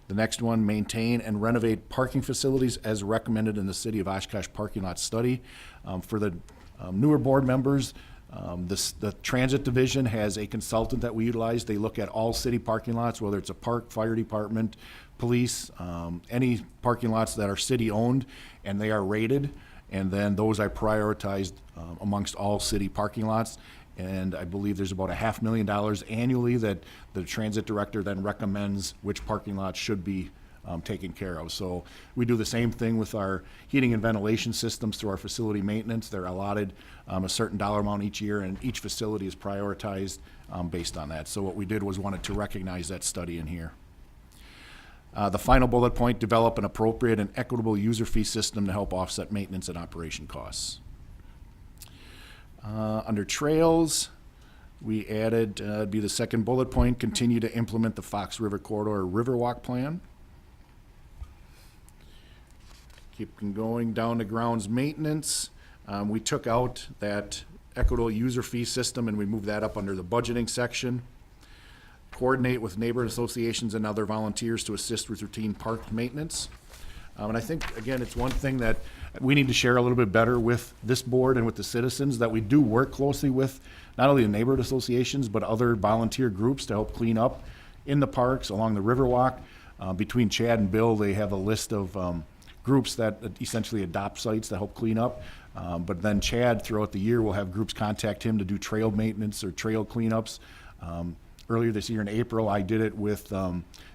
The next one, maintain and renovate parking facilities as recommended in the City of Oshkosh parking lot study. For the newer board members, the transit division has a consultant that we utilize. They look at all city parking lots, whether it's a park, fire department, police, any parking lots that are city owned, and they are rated. And then those I prioritized amongst all city parking lots. And I believe there's about $500,000 annually that the transit director then recommends which parking lots should be taken care of. So we do the same thing with our heating and ventilation systems through our facility maintenance. They're allotted a certain dollar amount each year, and each facility is prioritized based on that. So what we did was wanted to recognize that study in here. The final bullet point, develop an appropriate and equitable user fee system to help offset maintenance and operation costs. Under trails, we added, it'd be the second bullet point, continue to implement the Fox River Corridor Riverwalk Plan. Keeping going down to grounds maintenance. We took out that equitable user fee system and we moved that up under the budgeting section. Coordinate with neighborhood associations and other volunteers to assist with routine park maintenance. And I think, again, it's one thing that we need to share a little bit better with this board and with the citizens, that we do work closely with not only the neighborhood associations, but other volunteer groups to help clean up in the parks, along the Riverwalk. Between Chad and Bill, they have a list of groups that essentially adopt sites to help clean up. But then Chad, throughout the year, will have groups contact him to do trail maintenance or trail cleanups. Earlier this year in April, I did it with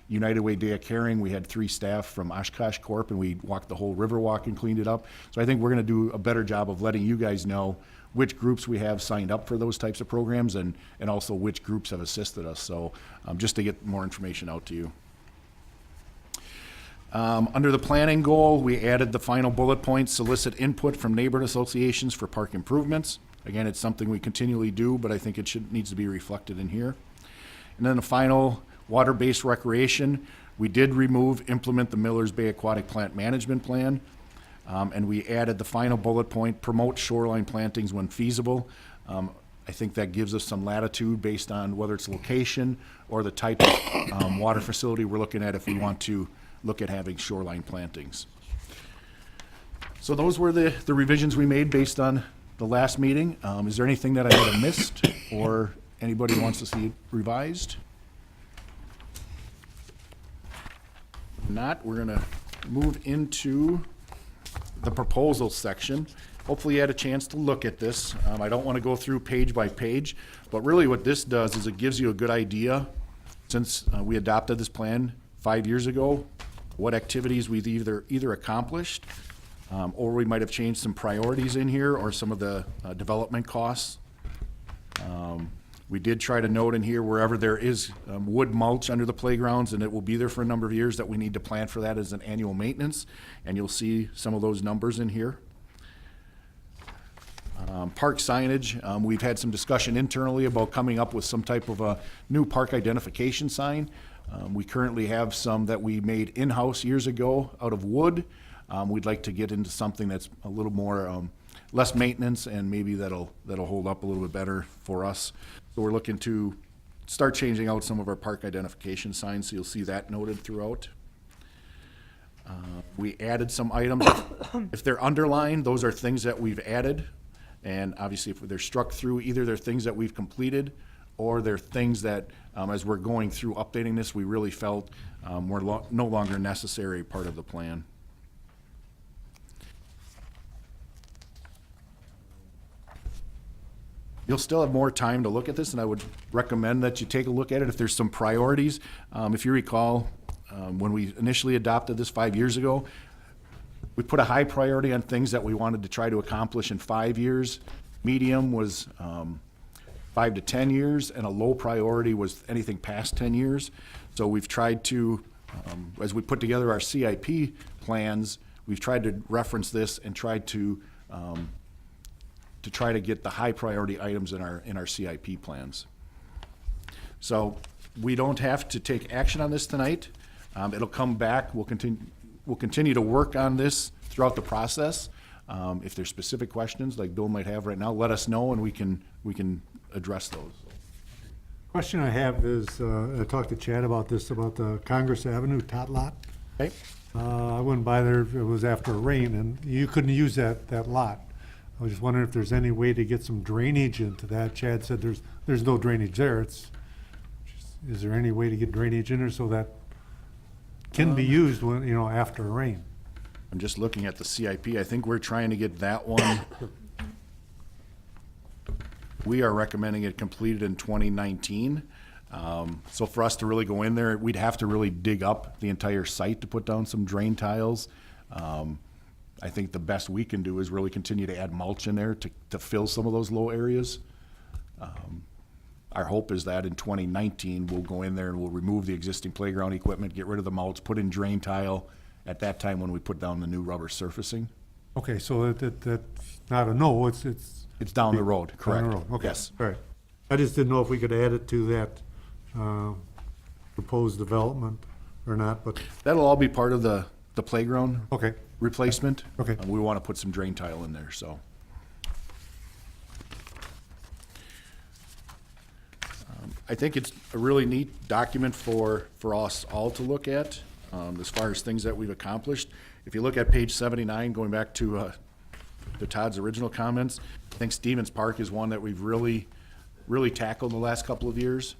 United Way Day of Caring. We had 3 staff from Oshkosh Corp. And we walked the whole Riverwalk and cleaned it up. So I think we're going to do a better job of letting you guys know which groups we have signed up for those types of programs, and also which groups have assisted us. So just to get more information out to you. Under the planning goal, we added the final bullet point, solicit input from neighborhood associations for park improvements. Again, it's something we continually do, but I think it needs to be reflected in here. And then the final, water-based recreation. We did implement the Millers Bay Aquatic Plant Management Plan, and we added the final bullet point, promote shoreline plantings when feasible. I think that gives us some latitude based on whether it's location or the type of water facility we're looking at if we want to look at having shoreline plantings. So those were the revisions we made based on the last meeting. Is there anything that I might have missed, or anybody wants to see it revised? If not, we're gonna move into the proposals section. Hopefully you had a chance to look at this. I don't want to go through page by page, but really what this does is it gives you a good idea, since we adopted this plan 5 years ago, what activities we've either accomplished, or we might have changed some priorities in here, or some of the development costs. We did try to note in here wherever there is wood mulch under the playgrounds, and it will be there for a number of years, that we need to plan for that as an annual maintenance, and you'll see some of those numbers in here. Park signage, we've had some discussion internally about coming up with some type of a new park identification sign. We currently have some that we made in-house years ago out of wood. We'd like to get into something that's a little more, less maintenance, and maybe that'll hold up a little bit better for us. So we're looking to start changing out some of our park identification signs, so you'll see that noted throughout. We added some items. If they're underlined, those are things that we've added. And obviously, if they're struck through, either they're things that we've completed, or they're things that, as we're going through updating this, we really felt were no longer necessary part of the plan. You'll still have more time to look at this, and I would recommend that you take a look at it if there's some priorities. If you recall, when we initially adopted this 5 years ago, we put a high priority on things that we wanted to try to accomplish in 5 years. Medium was 5 to 10 years, and a low priority was anything past 10 years. So we've tried to, as we put together our CIP plans, we've tried to reference this and tried to try to get the high priority items in our CIP plans. So we don't have to take action on this tonight. It'll come back. We'll continue to work on this throughout the process. If there's specific questions like Bill might have right now, let us know, and we can address those. Question I have is, I talked to Chad about this, about the Congress Avenue tot lot. Okay. I went by there, it was after rain, and you couldn't use that lot. I was just wondering if there's any way to get some drainage into that. Chad said there's no drainage there. Is there any way to get drainage in there so that can be used when, after a rain? I'm just looking at the CIP. I think we're trying to get that one. We are recommending it completed in 2019. So for us to really go in there, we'd have to really dig up the entire site to put down some drain tiles. I think the best we can do is really continue to add mulch in there to fill some of those low areas. Our hope is that in 2019, we'll go in there and we'll remove the existing playground equipment, get rid of the mulch, put in drain tile at that time when we put down the new rubber surfacing. Okay, so that's not a no, it's. It's down the road, correct? Down the road, okay. Yes. All right. I just didn't know if we could add it to that proposed development or not, but. That'll all be part of the playground. Okay. Replacement. Okay. We want to put some drain tile in there, so. I think it's a really neat document for us all to look at, as far as things that we've accomplished. If you look at page 79, going back to Todd's original comments, I think Stevens Park is one that we've really tackled in the last couple of years.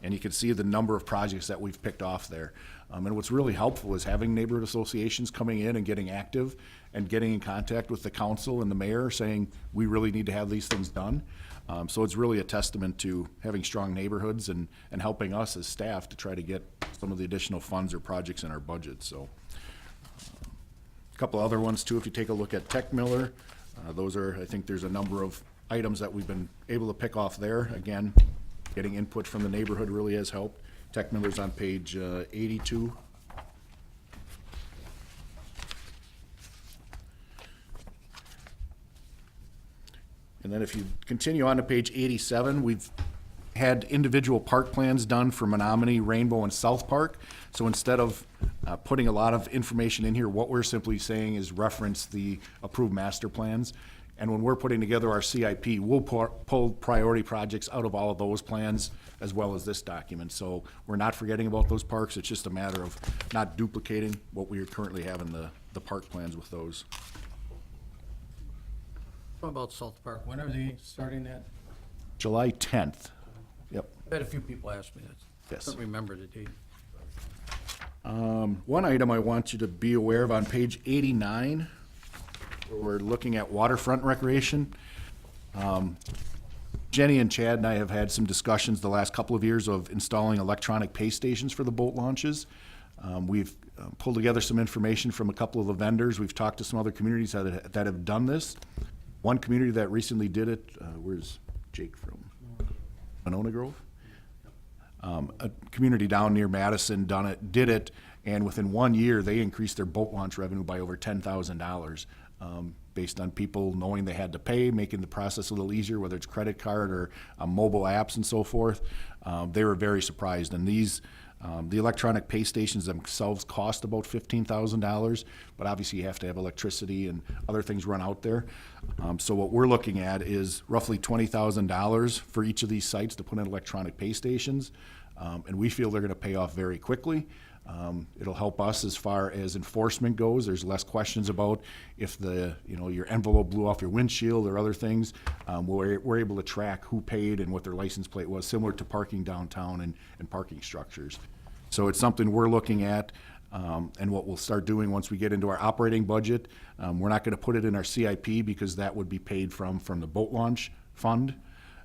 And you can see the number of projects that we've picked off there. And what's really helpful is having neighborhood associations coming in and getting active and getting in contact with the council and the mayor saying, we really need to have these things done. So it's really a testament to having strong neighborhoods and helping us as staff to try to get some of the additional funds or projects in our budget, so. A couple other ones too, if you take a look at Tech Miller, those are, I think there's a number of items that we've been able to pick off there. Again, getting input from the neighborhood really has helped. Tech Miller's on page 82. And then if you continue on to page 87, we've had individual park plans done for Menominee, Rainbow, and South Park. So instead of putting a lot of information in here, what we're simply saying is reference the approved master plans. And when we're putting together our CIP, we'll pull priority projects out of all of those plans as well as this document. So we're not forgetting about those parks. It's just a matter of not duplicating what we currently have in the park plans with those. What about South Park? When are they starting that? July 10th. Yep. I had a few people ask me that. Yes. I don't remember the date. One item I want you to be aware of on page 89, where we're looking at waterfront recreation. Jenny and Chad and I have had some discussions the last couple of years of installing electronic pay stations for the boat launches. We've pulled together some information from a couple of the vendors. We've talked to some other communities that have done this. One community that recently did it, where's Jake from? Monona Grove? A community down near Madison did it, and within 1 year, they increased their boat launch revenue by over $10,000, based on people knowing they had to pay, making the process a little easier, whether it's credit card or mobile apps and so forth. They were very surprised, and these the electronic pay stations themselves cost about $15,000, but obviously you have to have electricity and other things run out there. So what we're looking at is roughly $20,000 for each of these sites to put in electronic pay stations, and we feel they're going to pay off very quickly. It'll help us as far as enforcement goes. There's less questions about if your envelope blew off your windshield or other things. We're able to track who paid and what their license plate was, similar to parking downtown and parking structures. So it's something we're looking at, and what we'll start doing once we get into our operating budget. We're not going to put it in our CIP because that would be paid from the boat launch fund.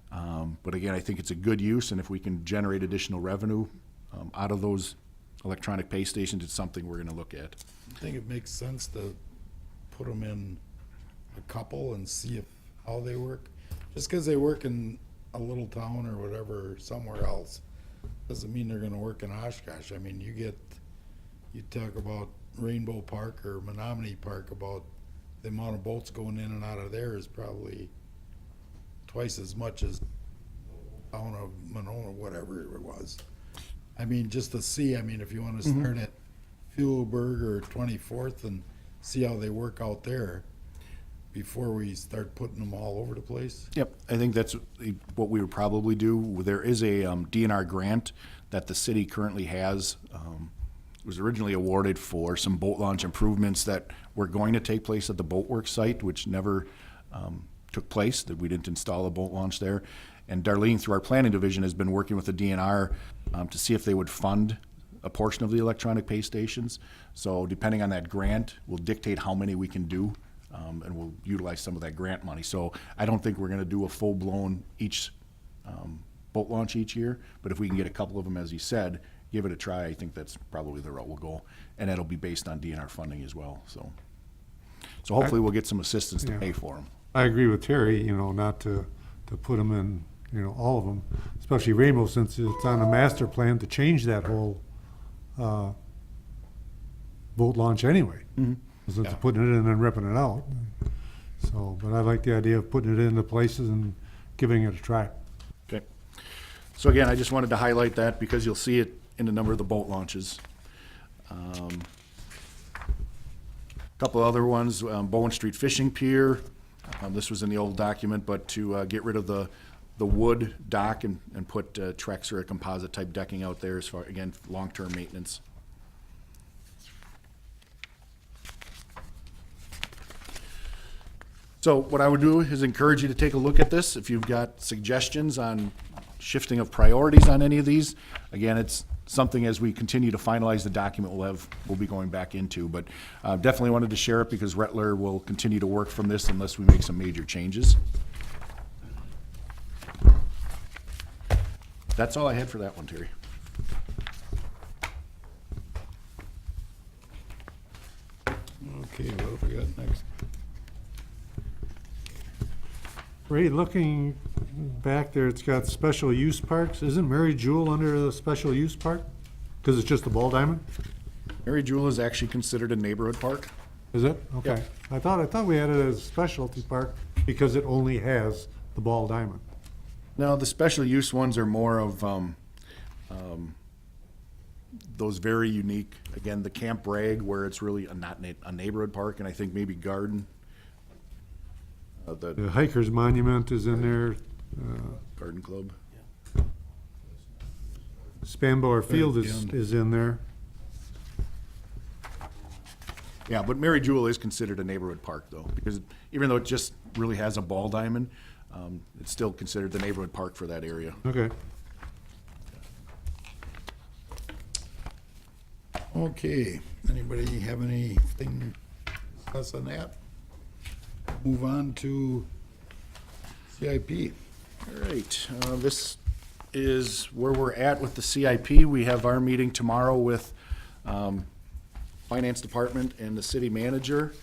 But again, I think it's a good use, and if we can generate additional revenue out of those electronic pay stations, it's something we're going to look at. I think it makes sense to put them in a couple and see how they work. Just because they work in a little town or whatever, somewhere else, doesn't mean they're going to work in Oshkosh. I mean, you talk about Rainbow Park or Menominee Park, about the amount of boats going in and out of there is probably twice as much as town of Monona, whatever it was. I mean, just to see, I mean, if you want to start at Fuelberg or 24th and see how they work out there before we start putting them all over the place. Yep, I think that's what we would probably do. There is a DNR grant that the city currently has. It was originally awarded for some boat launch improvements that were going to take place at the Boatworks site, which never took place, that we didn't install a boat launch there. And Darlene, through our planning division, has been working with the DNR to see if they would fund a portion of the electronic pay stations. So depending on that grant, will dictate how many we can do, and we'll utilize some of that grant money. So I don't think we're gonna do a full-blown each boat launch each year, but if we can get a couple of them, as you said, give it a try, I think that's probably the route we'll go. And that'll be based on DNR funding as well, so. So hopefully we'll get some assistance to Yeah. pay for them. I agree with Terry, not to put them in, all of them, especially Rainbow, since it's on a master plan to change that whole, boat launch anyway. Since Yeah. putting it in and then ripping it out. So, but I like the idea of putting it into places and giving it a try. Okay. So again, I just wanted to highlight that because you'll see it in a number of the boat launches. Couple other ones, Bowen Street Fishing Pier. This was in the old document, but to get rid of the wood dock and put Trex or a composite type decking out there as far, again, long-term maintenance. So what I would do is encourage you to take a look at this. If you've got suggestions on shifting of priorities on any of these, again, it's something as we continue to finalize the document we'll be going back into. But definitely wanted to share it because Rettler will continue to work from this unless we make some major changes. That's all I had for that one, Terry. Okay, what have we got next? Ray, looking back there, it's got special use parks. Isn't Mary Jewel under the special use park? Because it's just a ball diamond? Mary Jewel is actually considered a neighborhood park. Is it? Okay. Yeah. I thought we had it as a specialty park because it only has the ball diamond. No, the special use ones are more of those very unique, again, the Camp Bragg, where it's really not a neighborhood park, and I think maybe Garden. The The Hikers Monument is in there. Garden Club. Spanbauer Field Right, is in there. Yeah, but Mary Jewel is considered a neighborhood park, though, because even though it just really has a ball diamond, it's still considered the neighborhood park for that area. Okay. Okay, anybody have anything to discuss on that? Move on to CIP. All right, this is where we're at with the CIP. We have our meeting tomorrow with Finance Department and the city manager.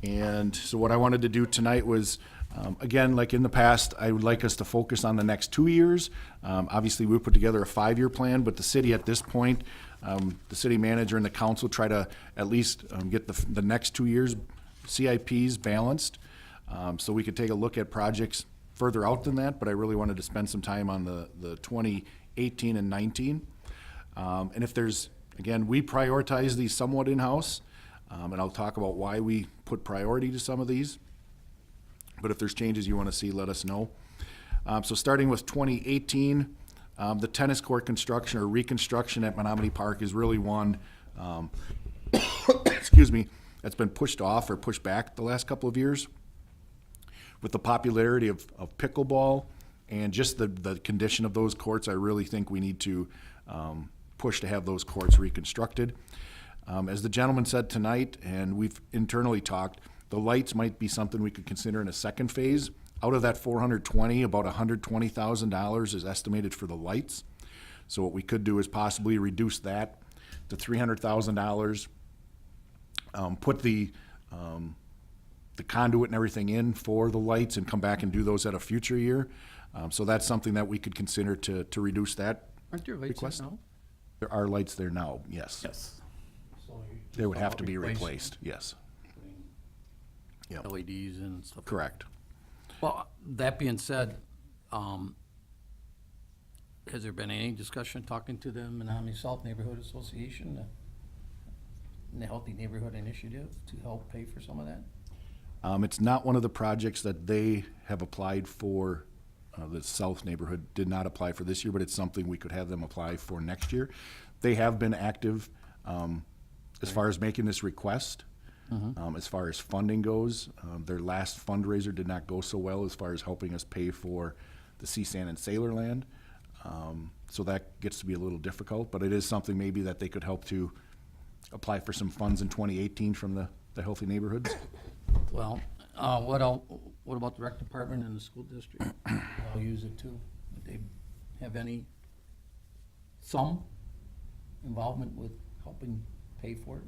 And so what I wanted to do tonight was, again, like in the past, I would like us to focus on the next 2 years. Obviously, we put together a 5-year plan, but the city at this point, the city manager and the council try to at least get the next 2 years CIPs balanced. So we could take a look at projects further out than that, but I really wanted to spend some time on the 2018 and 19. And if there's, again, we prioritize these somewhat in-house, and I'll talk about why we put priority to some of these. But if there's changes you want to see, let us know. So starting with 2018, the tennis court construction or reconstruction at Menominee Park is really one, excuse me, that's been pushed off or pushed back the last couple of years. With the popularity of pickleball and just the condition of those courts, I really think we need to push to have those courts reconstructed. As the gentleman said tonight, and we've internally talked, the lights might be something we could consider in a second phase. Out of that 420, about $120,000 is estimated for the lights. So what we could do is possibly reduce that to $300,000. Put the conduit and everything in for the lights and come back and do those at a future year. So that's something that we could consider to reduce that Aren't there lights request. there now? There are lights there now, yes. Yes. They would have to be replaced, yes. Yep. LEDs and stuff. Correct. Well, that being said, has there been any discussion talking to the Menominee South Neighborhood Association, the Healthy Neighborhood Initiative, to help pay for some of that? It's not one of the projects that they have applied for. The South neighborhood did not apply for this year, but it's something we could have them apply for next year. They have been active as far as making this request. As far as funding goes, their last fundraiser did not go so well as far as helping us pay for the CSAN and Sailorland. So that gets to be a little difficult, but it is something maybe that they could help to apply for some funds in 2018 from the Healthy Neighborhoods. Well, what about the rec department and the school district? They'll use it too. Would they have some involvement with helping pay for it?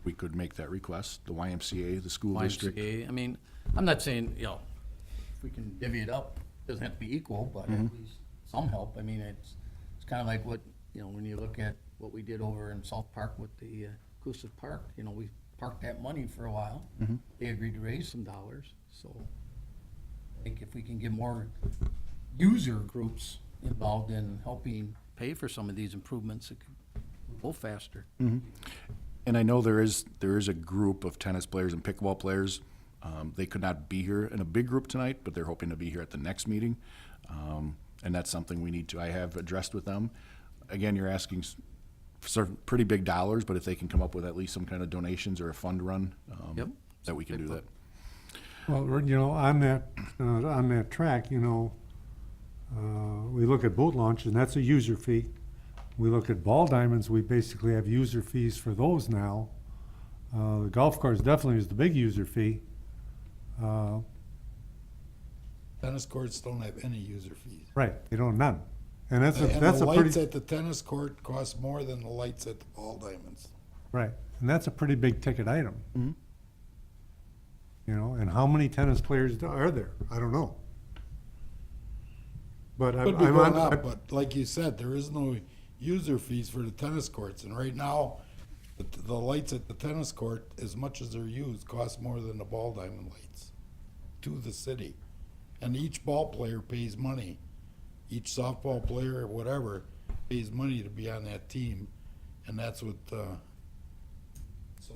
We could make that request, the YMCA, the school district. YMCA, I mean, I'm not saying, if we can divvy it up, it doesn't have to be equal, but at least some help. I mean, it's kind of like what, when you look at what we did over in South Park with the Coosa Park, we parked that money for a while. They agreed to raise some dollars, so I think if we can get more user groups involved in helping pay for some of these improvements, it could go faster. And I know there is a group of tennis players and pickleball players. They could not be here in a big group tonight, but they're hoping to be here at the next meeting. And that's something I have addressed with them. Again, you're asking for pretty big dollars, but if they can come up with at least some kind of donations or a fund run, that we can do that. Well, on that track, we look at boat launches, and that's a user fee. We look at ball diamonds, we basically have user fees for those now. The golf course definitely is the big user fee. Tennis courts don't have any user fees. Right, they don't, none. And that's And a the lights pretty, at the tennis court cost more than the lights at the ball diamonds. right, and that's a pretty big ticket item. And how many tennis players are there? I don't know. But Could be I'm going on, up, but like you said, there is no user fees for the tennis courts. And right now, the lights at the tennis court, as much as they're used, cost more than the ball diamond lights to the city. And each ball player pays money. Each softball player or whatever pays money to be on that team. And that's what, so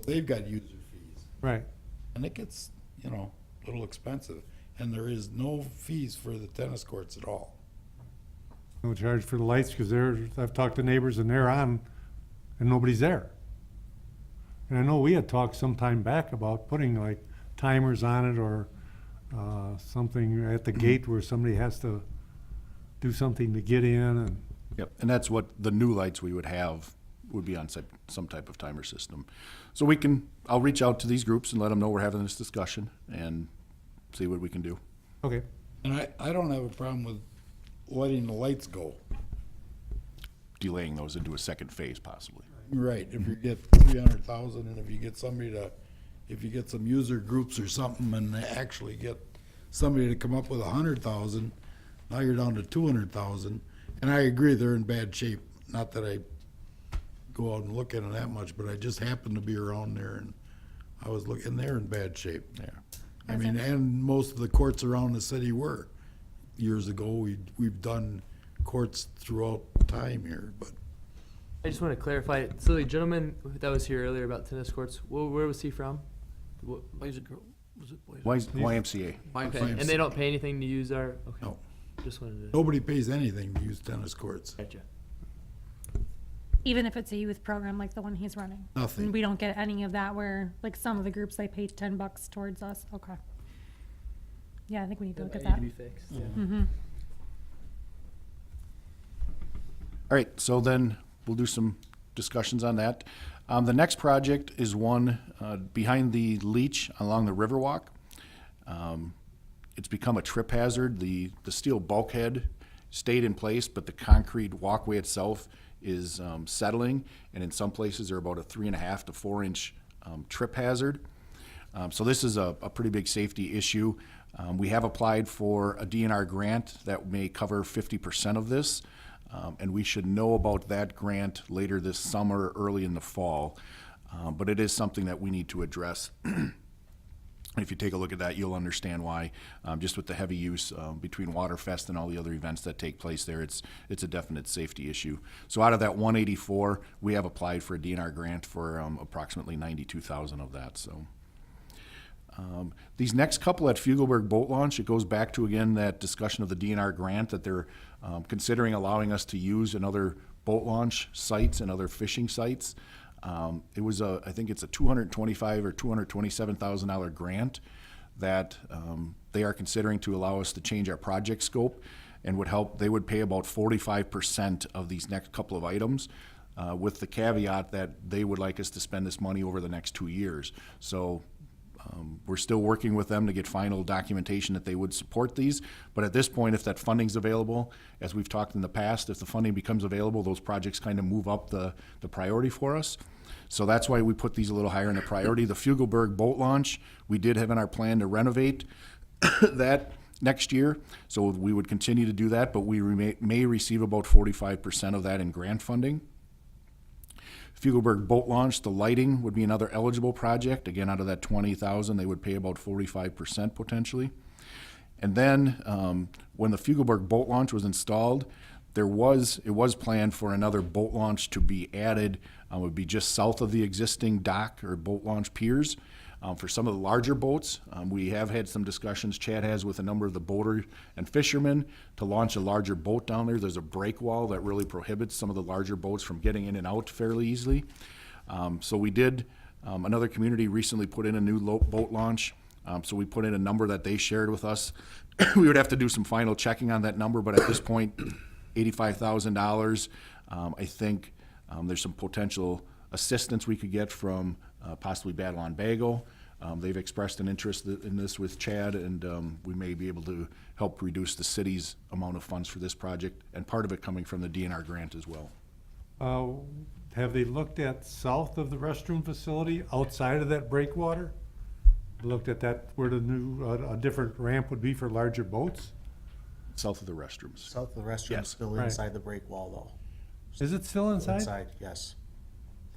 they've got user fees. right. And it gets, a little expensive. And there is no fees for the tennis courts at all. No charge for the lights, because I've talked to neighbors and they're on and nobody's there. And I know we had talked some time back about putting like timers on it or something at the gate where somebody has to do something to get in and. Yep, and that's what the new lights we would have would be on some type of timer system. So I'll reach out to these groups and let them know we're having this discussion and see what we can do. Okay. And I don't have a problem with letting the lights go. Delaying those into a second phase possibly. Right, if you get 300,000 and if you get some user groups or something and they actually get somebody to come up with 100,000, now you're down to 200,000. And I agree, they're in bad shape. Not that I go out and look at them that much, but I just happened to be around there and I was looking, they're in bad shape. Yeah. I mean, and most of the courts around the city were. Years ago, we've done courts throughout time here, but I just want to clarify. So the gentleman that was here earlier about tennis courts, where was he from? Boys and girls, was it boys? YMCA. Okay. And they don't pay anything to use our. Okay. no. Just wanted to. Nobody pays anything to use tennis courts. Gotcha. Even if it's a youth program like the one he's running? Nothing. And we don't get any of that where, like some of the groups, they pay $10 towards us? Okay. Yeah, I think we need to look at that. fixed. Mm-hmm. All right, so then we'll do some discussions on that. The next project is one behind the leach along the Riverwalk. It's become a trip hazard. The steel bulkhead stayed in place, but the concrete walkway itself is settling, and in some places they're about a 3.5 to 4 inch trip hazard. So this is a pretty big safety issue. We have applied for a DNR grant that may cover 50% of this, and we should know about that grant later this summer, early in the fall. But it is something that we need to address. If you take a look at that, you'll understand why. Just with the heavy use between Waterfest and all the other events that take place there, it's a definite safety issue. So out of that 184, we have applied for a DNR grant for approximately 92,000 of that. So these next couple at Fugelberg Boat Launch, it goes back to again that discussion of the DNR grant that they're considering allowing us to use in other boat launch sites and other fishing sites. It was I think it's a $225,000 or $227,000 grant that they are considering to allow us to change our project scope. and would help, they would pay about 45% of these next couple of items, with the caveat that they would like us to spend this money over the next 2 years. So we're still working with them to get final documentation that they would support these. But at this point, if that funding's available, as we've talked in the past, if the funding becomes available, those projects kind of move up the priority for us. So that's why we put these a little higher in the priority. The Fugelberg boat launch, we did have in our plan to renovate that next year. So we would continue to do that, but we may receive about 45% of that in grant funding. Fugelberg boat launch, the lighting would be another eligible project. Again, out of that 20,000, they would pay about 45% potentially. And then when the Fugelberg boat launch was installed, it was planned for another boat launch to be added. It would be just south of the existing dock or boat launch piers. For some of the larger boats, we have had some discussions, Chad has, with a number of the boater and fishermen to launch a larger boat down there. There's a break wall that really prohibits some of the larger boats from getting in and out fairly easily. So we did, another community recently put in a new boat launch. So we put in a number that they shared with us. We would have to do some final checking on that number, but at this point, $85,000. I think there's some potential assistance we could get from possibly Battle on Bago. They've expressed an interest in this with Chad, and we may be able to help reduce the city's amount of funds for this project, and part of it coming from the DNR grant as well. Have they looked at south of the restroom facility, outside of that breakwater? Looked at that, where the new, a different ramp would be for larger boats? South of the restrooms. South of the restroom, Yes. still Right. inside the break wall though. Is it still inside? Inside, yes.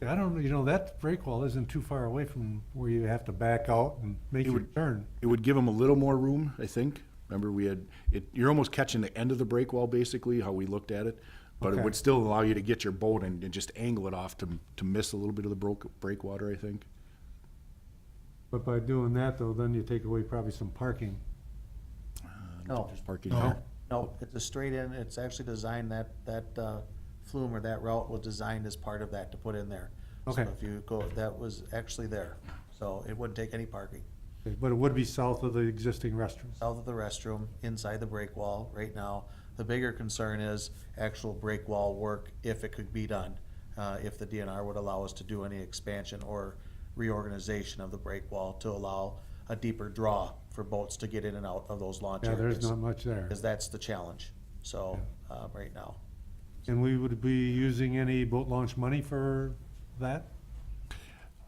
I don't, that break wall isn't too far away from where you have to back out and make your turn. It would give them a little more room, I think. Remember, we had, you're almost catching the end of the break wall, basically, how we looked at it. But it Okay. would still allow you to get your boat and just angle it off to miss a little bit of the breakwater, I think. But by doing that, though, then you take away probably some parking. No. Just parking No. there. No, it's a straight in, it's actually designed, that flume or that route was designed as part of that to put in there. Okay. So if you go, that was actually there, so it wouldn't take any parking. But it would be south of the existing restrooms. South of the restroom, inside the break wall, right now. The bigger concern is actual break wall work, if it could be done, if the DNR would allow us to do any expansion or reorganization of the break wall to allow a deeper draw for boats to get in and out of those launch Yeah, areas. there's not much there. Because that's the challenge, so, right now. And we would be using any boat launch money for that?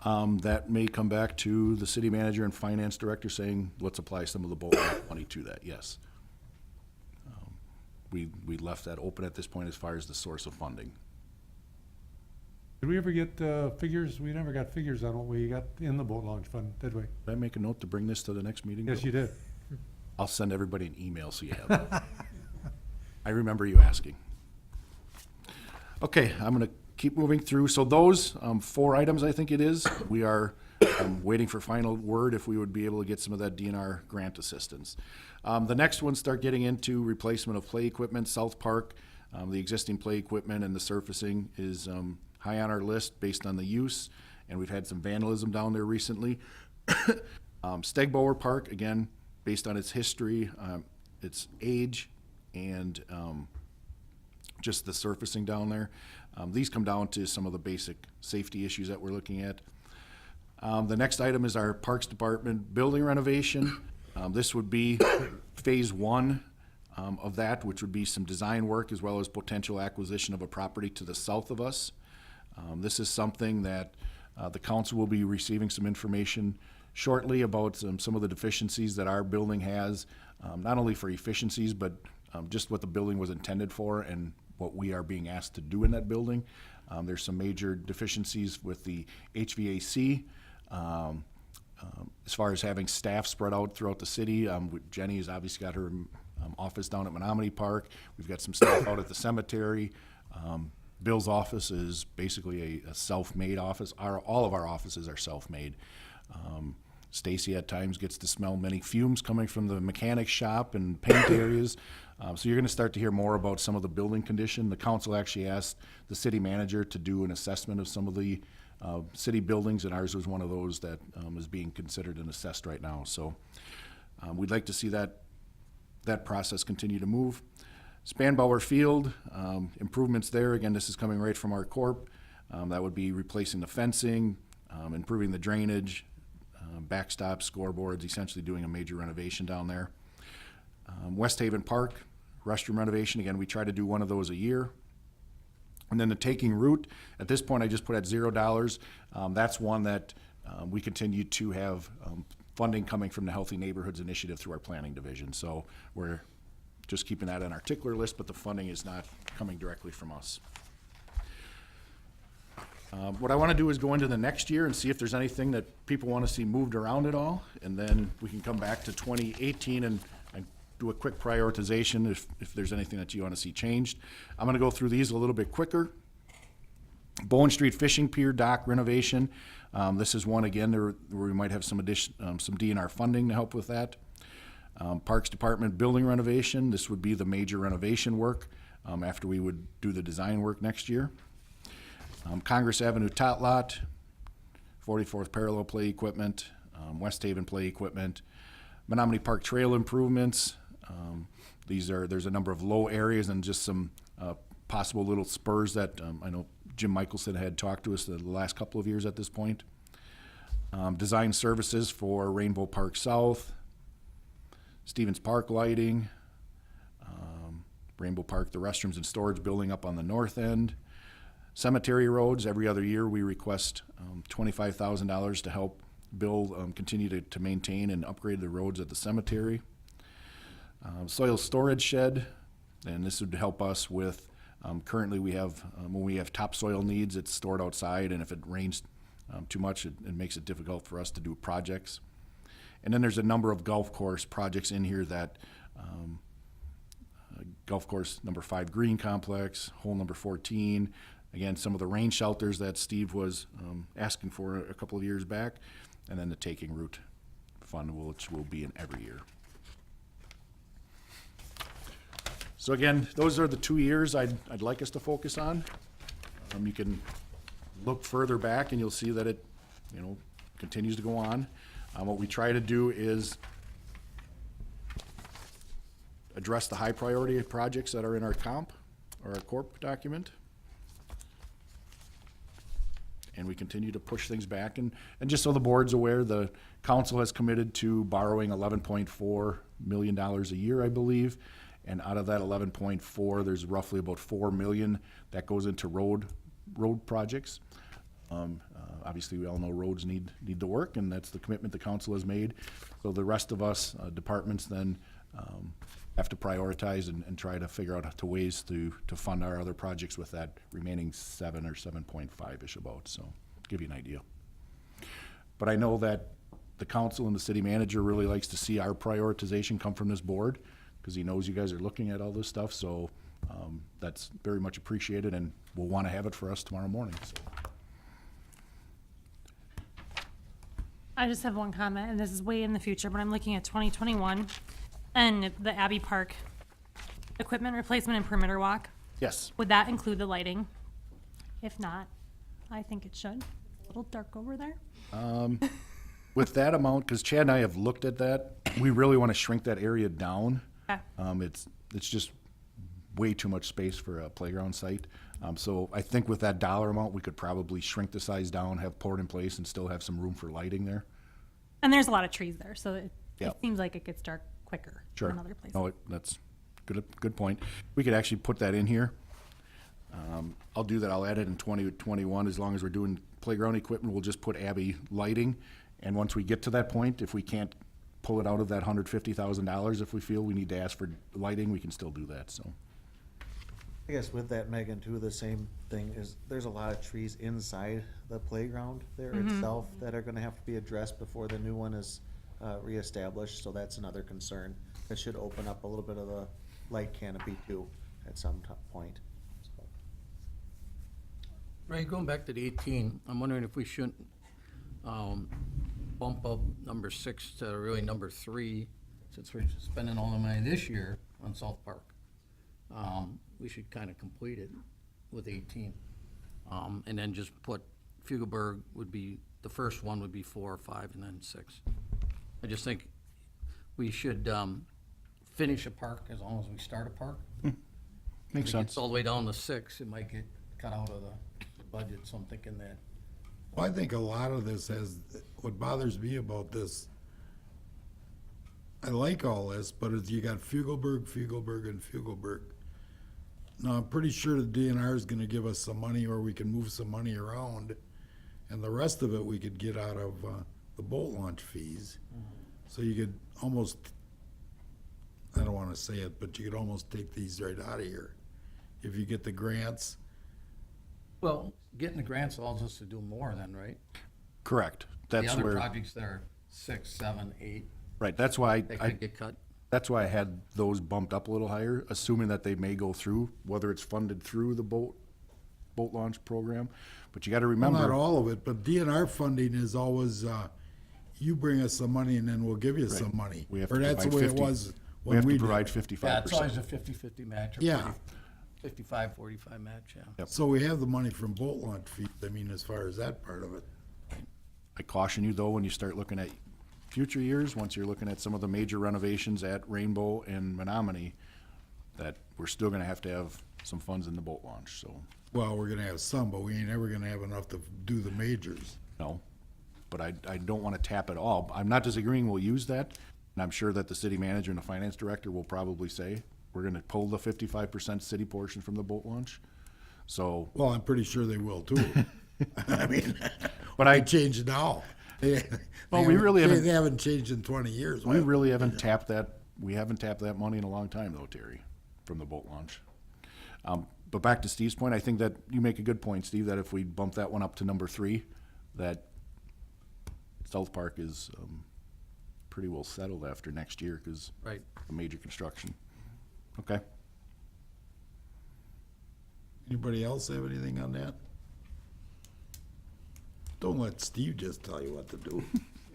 That may come back to the city manager and finance director saying, let's apply some of the boat launch money to that, yes. We left that open at this point as far as the source of funding. Did we ever get figures? We never got figures on what we got in the boat launch fund, did we? Did I make a note to bring this to the next meeting? Yes, Bill? you did. I'll send everybody an email so you have it. I remember you asking. Okay, I'm gonna keep moving through. So those 4 items, I think it is, we are waiting for final word if we would be able to get some of that DNR grant assistance. The next ones start getting into replacement of play equipment. South Park, the existing play equipment and the surfacing is high on our list based on the use, and we've had some vandalism down there recently. Stegbauer Park, again, based on its history, its age, and just the surfacing down there. These come down to some of the basic safety issues that we're looking at. The next item is our Parks Department building renovation. This would be phase 1 of that, which would be some design work as well as potential acquisition of a property to the south of us. This is something that the council will be receiving some information shortly about some of the deficiencies that our building has, not only for efficiencies, but just what the building was intended for and what we are being asked to do in that building. There's some major deficiencies with the HVAC. As far as having staff spread out throughout the city, Jenny has obviously got her office down at Menominee Park. We've got some staff out at the cemetery. Bill's office is basically a self-made office. All of our offices are self-made. Stacy at times gets to smell many fumes coming from the mechanic shop and paint areas. So you're going to start to hear more about some of the building condition. The council actually asked the city manager to do an assessment of some of the city buildings, and ours was one of those that is being considered and assessed right now. So we'd like to see that process continue to move. Spanbauer Field, improvements there. Again, this is coming right from our corp. That would be replacing the fencing, improving the drainage, backstop, scoreboards, essentially doing a major renovation down there. West Haven Park, restroom renovation. Again, we try to do one of those a year. And then the taking route, at this point, I just put at $0. That's one that we continue to have funding coming from the Healthy Neighborhoods Initiative through our planning division. So we're just keeping that on our tickler list, but the funding is not coming directly from us. What I want to do is go into the next year and see if there's anything that people want to see moved around at all, and then we can come back to 2018 and do a quick prioritization if there's anything that you want to see changed. I'm going to go through these a little bit quicker. Bowen Street Fishing Pier dock renovation. This is one, again, where we might have some DNR funding to help with that. Parks Department building renovation. This would be the major renovation work after we would do the design work next year. Congress Avenue Tot Lot, 44th Parallel play equipment, West Haven play equipment, Menominee Park trail improvements. There's a number of low areas and just some possible little spurs that I know Jim Michelson had talked to us the last couple of years at this point. Design services for Rainbow Park South, Stevens Park lighting, Rainbow Park, the restrooms and storage building up on the north end. Cemetery roads, every other year we request $25,000 to help build, continue to maintain and upgrade the roads at the cemetery. Soil storage shed, and this would help us with, currently we have, when we have topsoil needs, it's stored outside, and if it rains too much, it makes it difficult for us to do projects. And then there's a number of golf course projects in here that, golf course number 5 green complex, hole number 14, again, some of the rain shelters that Steve was asking for a couple of years back, and then the taking route fund, which will be in every year. So again, those are the 2 years I'd like us to focus on. You can look further back and you'll see that it, continues to go on. What we try to do is address the high priority projects that are in our comp or our corp document. And we continue to push things back. And just so the board's aware, the council has committed to borrowing $11.4 million a year, I believe. And out of that 11.4, there's roughly about 4 million that goes into road projects. Obviously, we all know roads need to work, and that's the commitment the council has made. So the rest of us departments then have to prioritize and try to figure out ways to fund our other projects with that remaining 7 or 7.5-ish about. So give you an idea. But I know that the council and the city manager really likes to see our prioritization come from this board, because he knows you guys are looking at all this stuff. So that's very much appreciated, and we'll want to have it for us tomorrow morning. So. I just have one comment, and this is way in the future, but I'm looking at 2021 and the Abbey Park equipment replacement and perimeter walk. Yes. Would that include the lighting? If not, I think it should. It's a little dark over there. With that amount, because Chad and I have looked at that, we really want to shrink that area down. Okay. It's just way too much space for a playground site. So I think with that dollar amount, we could probably shrink the size down, have poured in place, and still have some room for lighting there. And there's a lot of trees there, so it Yep. seems like it gets dark quicker Sure. than other places. No, that's good point. We could actually put that in here. I'll do that. I'll add it in 2021. As long as we're doing playground equipment, we'll just put Abbey lighting. And once we get to that point, if we can't pull it out of that $150,000, if we feel we need to ask for lighting, we can still do that. So. I guess with that, Megan, too, the same thing is there's a lot of trees inside the playground there itself that are gonna have to be addressed before the new one is reestablished, so that's another concern. That should open up a little bit of the light canopy too at some point. So. Ray, going back to the 18, I'm wondering if we shouldn't bump up number 6 to really number 3, since we're spending all the money this year on South Park. We should kind of complete it with 18. And then just put Fugelberg would be, the first one would be 4 or 5, and then 6. I just think we should finish a park as long as we start a park. Makes If it gets sense. all the way down to 6, it might get cut out of the budget, so I'm thinking that. Well, I think a lot of this has, what bothers me about this, I like all this, but it's, you got Fugelberg, and Fugelberg. Now, I'm pretty sure the DNR is gonna give us some money, or we can move some money around, and the rest of it we could get out of, the boat launch fees. So you could almost, I don't wanna say it, but you could almost take these right out of here. If you get the grants, Well, getting the grants allows us to do more then, right? Correct. The That's other where, projects that are 6, 7, 8, right, that's why they I, could get cut. that's why I had those bumped up a little higher, assuming that they may go through, whether it's funded through the boat launch program. But you gotta well, not remember, all of it, but DNR funding is always, you bring us some money and then we'll give you some money. we have Or to that's the provide way it 50 was we when have we to did provide it. 55%. Yeah, it's always a 50-50 match. Or Yeah. 55-45 match, yeah. So we have the money from boat launch fees, I mean, as far as that part of it. I caution you though, when you start looking at future years, once you're looking at some of the major renovations at Rainbow and Menominee, that we're still gonna have to have some funds in the boat launch, so, Well, we're gonna have some, but we ain't ever gonna have enough to do the majors. no. But I don't wanna tap it all. I'm not disagreeing we'll use that, and I'm sure that the city manager and the finance director will probably say, we're gonna pull the 55% city portion from the boat launch. So, Well, I'm pretty sure they will too. I mean, But I- they changed now. They Well, we really haven't- They haven't changed in 20 years. we really haven't tapped that, we haven't tapped that money in a long time though, Terry, from the boat launch. But back to Steve's point, I think that you make a good point, Steve, that if we bump that one up to number 3, that South Park is, pretty well settled after next year, cause Right. the major construction. Okay, Anybody else have anything on that? Don't let Steve just tell you what to do.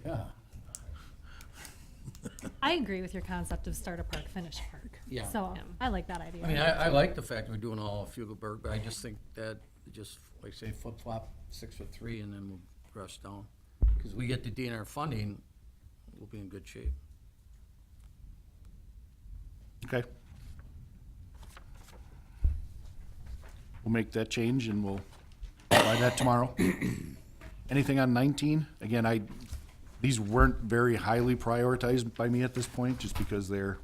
Yeah. I agree with your concept of start a park, finish a park. Yeah. So I like that idea. I mean, I like the fact we're doing all of Fugelberg, but I just think that just, like say, flip-flop 6 foot 3 and then we'll rush down. Because we get the DNR funding, we'll be in good shape. okay. We'll make that change and we'll try that tomorrow. Anything on 19? Again, these weren't very highly prioritized by me at this point, just because they're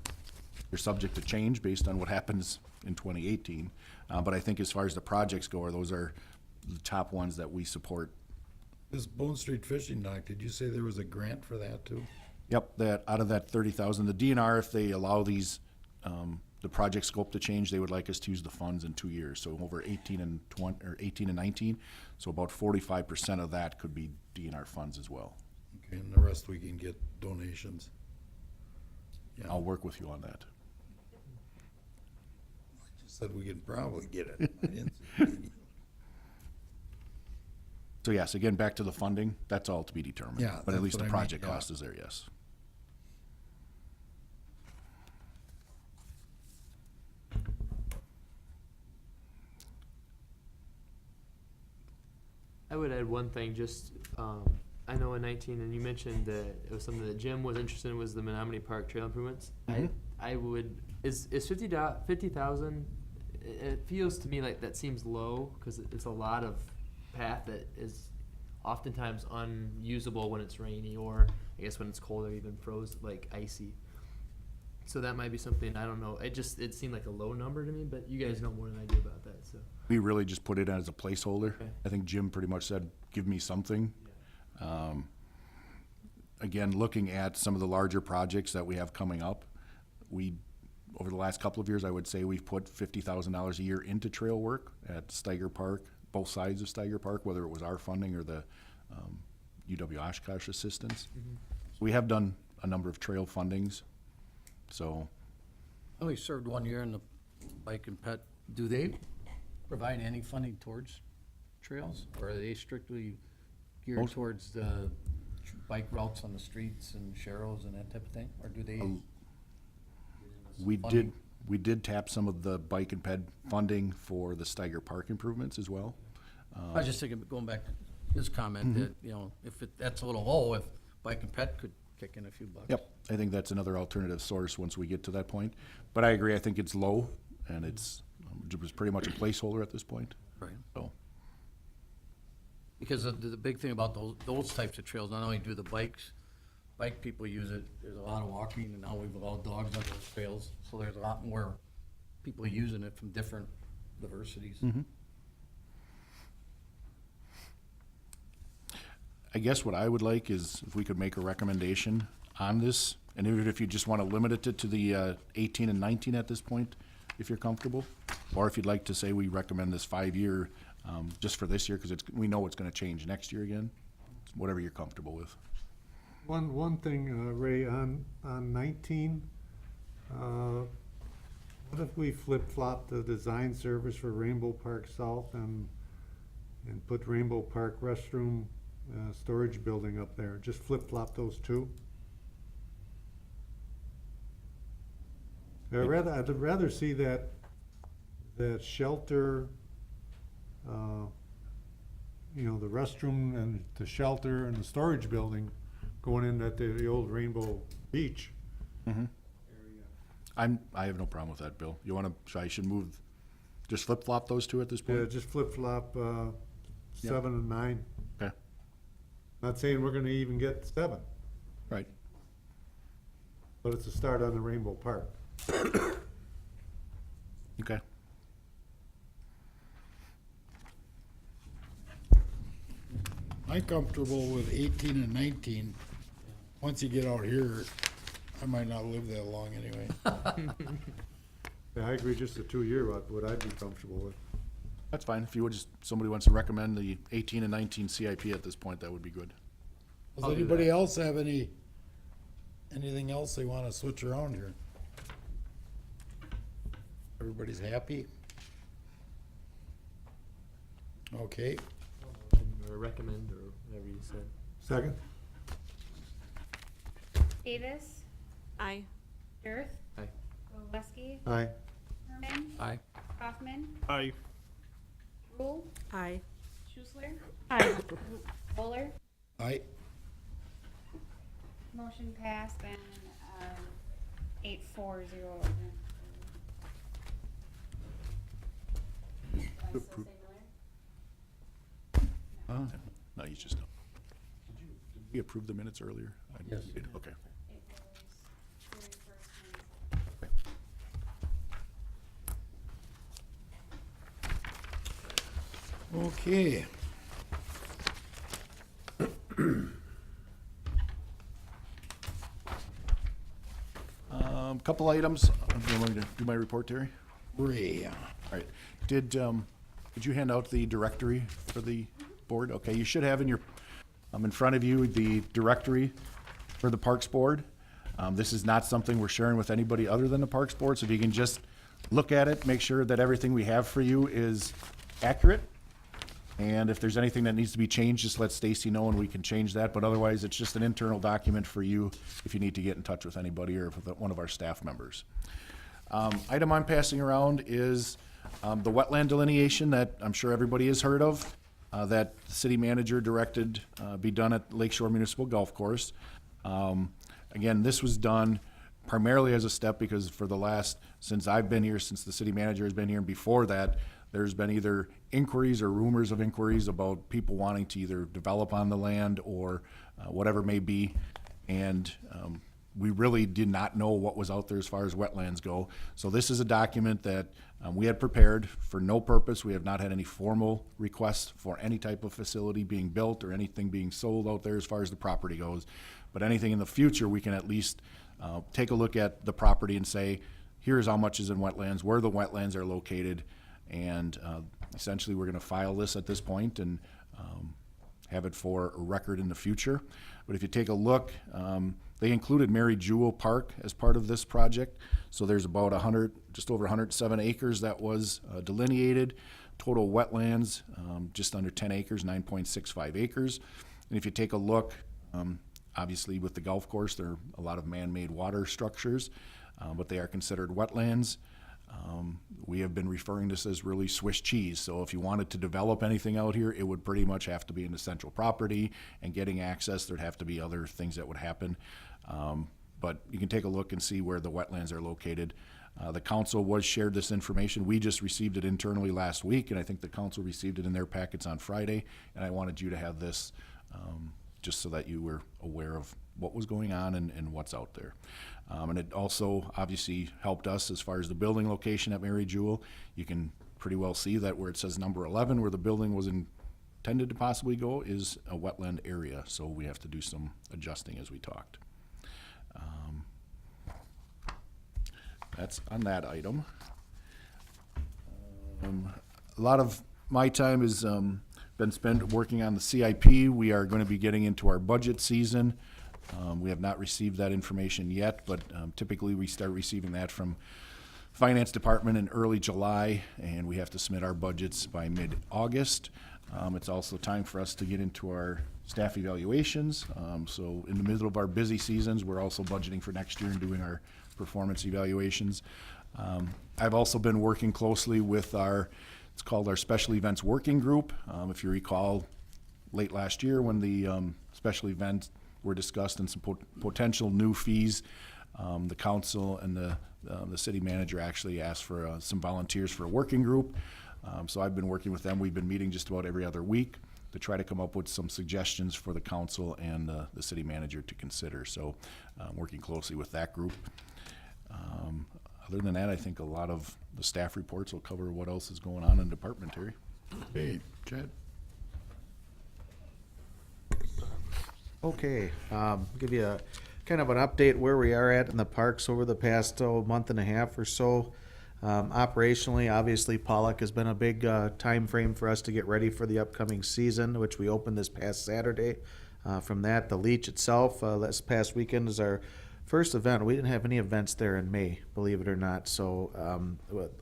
subject to change based on what happens in 2018. But I think as far as the projects go, those are the top ones that we support. This Bone Street Fishing Dock, did you say there was a grant for that too? Yep, that, out of that 30,000, the DNR, if they allow these, the project scope to change, they would like us to use the funds in 2 years, so over 18 and 19. So about 45% of that could be DNR funds as well. Okay, and the rest we can get donations. Yeah, I'll work with you on that. just said we could probably get it. I didn't say- So yes, again, back to the funding, that's all to be determined. Yeah, But at that's least what the I mean, project yeah. cost is there, yes. I would add one thing, just, I know in 19, and you mentioned that it was something that Jim was interested in, was the Menominee Park trail improvements. I would, is 50,000, it feels to me like that seems low, because it's a lot of path that is oftentimes unusable when it's rainy, or I guess when it's cold or even froze, like icy. So that might be something, I don't know, it seemed like a low number to me, but you guys know more than I do about that, so. We really just put it as a placeholder. Okay. I think Jim pretty much said, give me something. Again, looking at some of the larger projects that we have coming up, over the last couple of years, I would say we've put $50,000 a year into trail work at Steiger Park, both sides of Steiger Park, whether it was our funding or the UW Oshkosh assistance. We have done a number of trail fundings, so I only served 1 year in the bike and pet. Do they provide any funding towards trails? Or are they strictly geared Most- towards the bike routes on the streets and sharrows and that type of thing? Or do they? we funding? did tap some of the bike and ped funding for the Steiger Park improvements as well. I was just thinking, going back to his comment, that, you know, that's a little low, if bike and pet could kick in a few bucks. Yep, I think that's another alternative source once we get to that point. But I agree, I think it's low, and it's It was pretty much a placeholder at this point, Right. so. Because the big thing about those types of trails, not only do the bike people use it, there's a lot of walking, and now we've allowed dogs on those trails, so there's a lot more people using it from different diversities. I guess what I would like is if we could make a recommendation on this, and even if you just want to limit it to the 18 and 19 at this point, if you're comfortable, or if you'd like to say we recommend this 5-year just for this year, because we know it's going to change next year again. It's whatever you're comfortable with. One thing, Ray, on 19, what if we flip-flop the design service for Rainbow Park South and put Rainbow Park restroom storage building up there? Just flip-flop those two? I'd rather see that shelter, the restroom and the shelter and the storage building going in at the old Rainbow Beach. I have no problem with that, Bill. I should move, just flip-flop those two at this point? Yeah, just flip-flop 7 and 9. Okay. Not saying we're gonna even get 7, Right. but it's a start on the Rainbow Park. Okay. I'm comfortable with 18 and 19. Once you get out here, I might not live that long anyway. Yeah, I agree, just a 2-year, what I'd be comfortable with. That's fine. If you would somebody wants to recommend the 18 and 19 CIP at this point, that would be good. Does I'll do anybody that. else have anything else they wanna switch around here? Everybody's happy? Okay, Or recommend, or whatever you said. Second? Davis, Aye. Dirth, Aye. Golowski, Aye. Herman, Aye. Kaufman, Aye. Rule, Aye. Schussler, Aye. Bowler. I, Motion passed and, 8-4-0. Do I still say Miller? No, you just don't. Did we approve the minutes earlier? Yes. We did, okay. It was very first Wednesday. okay. Couple items. Do you want me to do my report, Terry? Ray, All right. Did you hand out the directory for the board? Okay, you should have in front of you the directory for the Parks Board. This is not something we're sharing with anybody other than the Parks Board, so if you can just look at it, make sure that everything we have for you is accurate. And if there's anything that needs to be changed, just let Stacy know and we can change that. But otherwise, it's just an internal document for you if you need to get in touch with anybody or with one of our staff members. Item I'm passing around is the wetland delineation that I'm sure everybody has heard of, that the city manager directed be done at Lakeshore Municipal Golf Course. Again, this was done primarily as a step because since I've been here, since the city manager has been here, and before that, there's been either inquiries or rumors of inquiries about people wanting to either develop on the land or whatever it may be. And we really did not know what was out there as far as wetlands go. So this is a document that we had prepared for no purpose. We have not had any formal requests for any type of facility being built or anything being sold out there as far as the property goes. But anything in the future, we can at least take a look at the property and say, here's how much is in wetlands, where the wetlands are located, and essentially we're going to file this at this point and have it for a record in the future. But if you take a look, they included Mary Jewel Park as part of this project. So there's about just over 107 acres that was delineated. Total wetlands, just under 10 acres, 9.65 acres. And if you take a look, obviously with the golf course, there are a lot of man-made water structures, but they are considered wetlands. We have been referring to this as really Swiss cheese. So if you wanted to develop anything out here, it would pretty much have to be in the central property, and getting access, there'd have to be other things that would happen. But you can take a look and see where the wetlands are located. The council was shared this information. We just received it internally last week, and I think the council received it in their packets on Friday. And I wanted you to have this just so that you were aware of what was going on and what's out there. And it also obviously helped us as far as the building location at Mary Jewel. You can pretty well see that where it says number 11, where the building was intended to possibly go, is a wetland area. So we have to do some adjusting as we talked. That's on that item. A lot of my time has been spent working on the CIP. We are going to be getting into our budget season. We have not received that information yet, but typically we start receiving that from Finance Department in early July, and we have to submit our budgets by mid-August. It's also time for us to get into our staff evaluations. So in the middle of our busy seasons, we're also budgeting for next year and doing our performance evaluations. I've also been working closely with it's called our Special Events Working Group. If you recall, late last year when the special events were discussed and some potential new fees, the council and the city manager actually asked for some volunteers for a working group. So I've been working with them. We've been meeting just about every other week to try to come up with some suggestions for the council and the city manager to consider. So working closely with that group. Other than that, I think a lot of the staff reports will cover what else is going on in department, Terry. Hey, Chad? Okay, give you a kind of an update where we are at in the parks over the past month and a half or so. Operationally, obviously, Pollock has been a big time frame for us to get ready for the upcoming season, which we opened this past Saturday. From that, the Leech itself, this past weekend is our first event. We didn't have any events there in May, believe it or not. So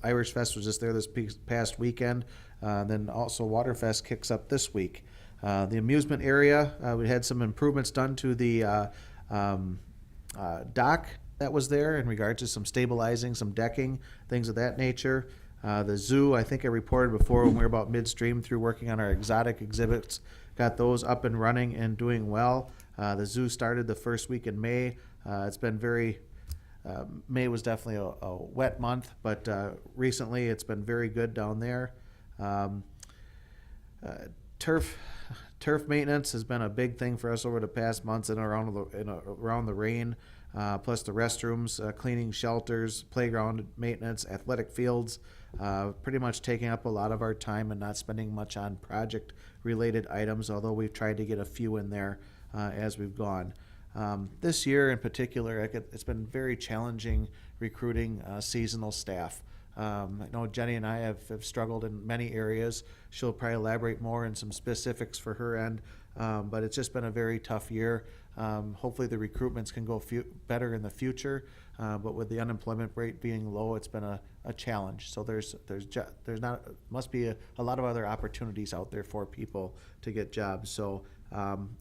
Irish Fest was just there this past weekend. Then also Waterfest kicks up this week. The amusement area, we had some improvements done to the dock that was there in regard to some stabilizing, some decking, things of that nature. The zoo, I think I reported before when we were about midstream through working on our exotic exhibits, got those up and running and doing well. The zoo started the first week in May. It's been May was definitely a wet month, but recently it's been very good down there. Turf maintenance has been a big thing for us over the past months and around the rain. Plus the restrooms, cleaning shelters, playground maintenance, athletic fields, pretty much taking up a lot of our time and not spending much on project-related items, although we've tried to get a few in there as we've gone. This year in particular, it's been very challenging recruiting seasonal staff. I know Jenny and I have struggled in many areas. She'll probably elaborate more in some specifics for her end, but it's just been a very tough year. Hopefully the recruitments can go better in the future, but with the unemployment rate being low, it's been a challenge. So must be a lot of other opportunities out there for people to get jobs. So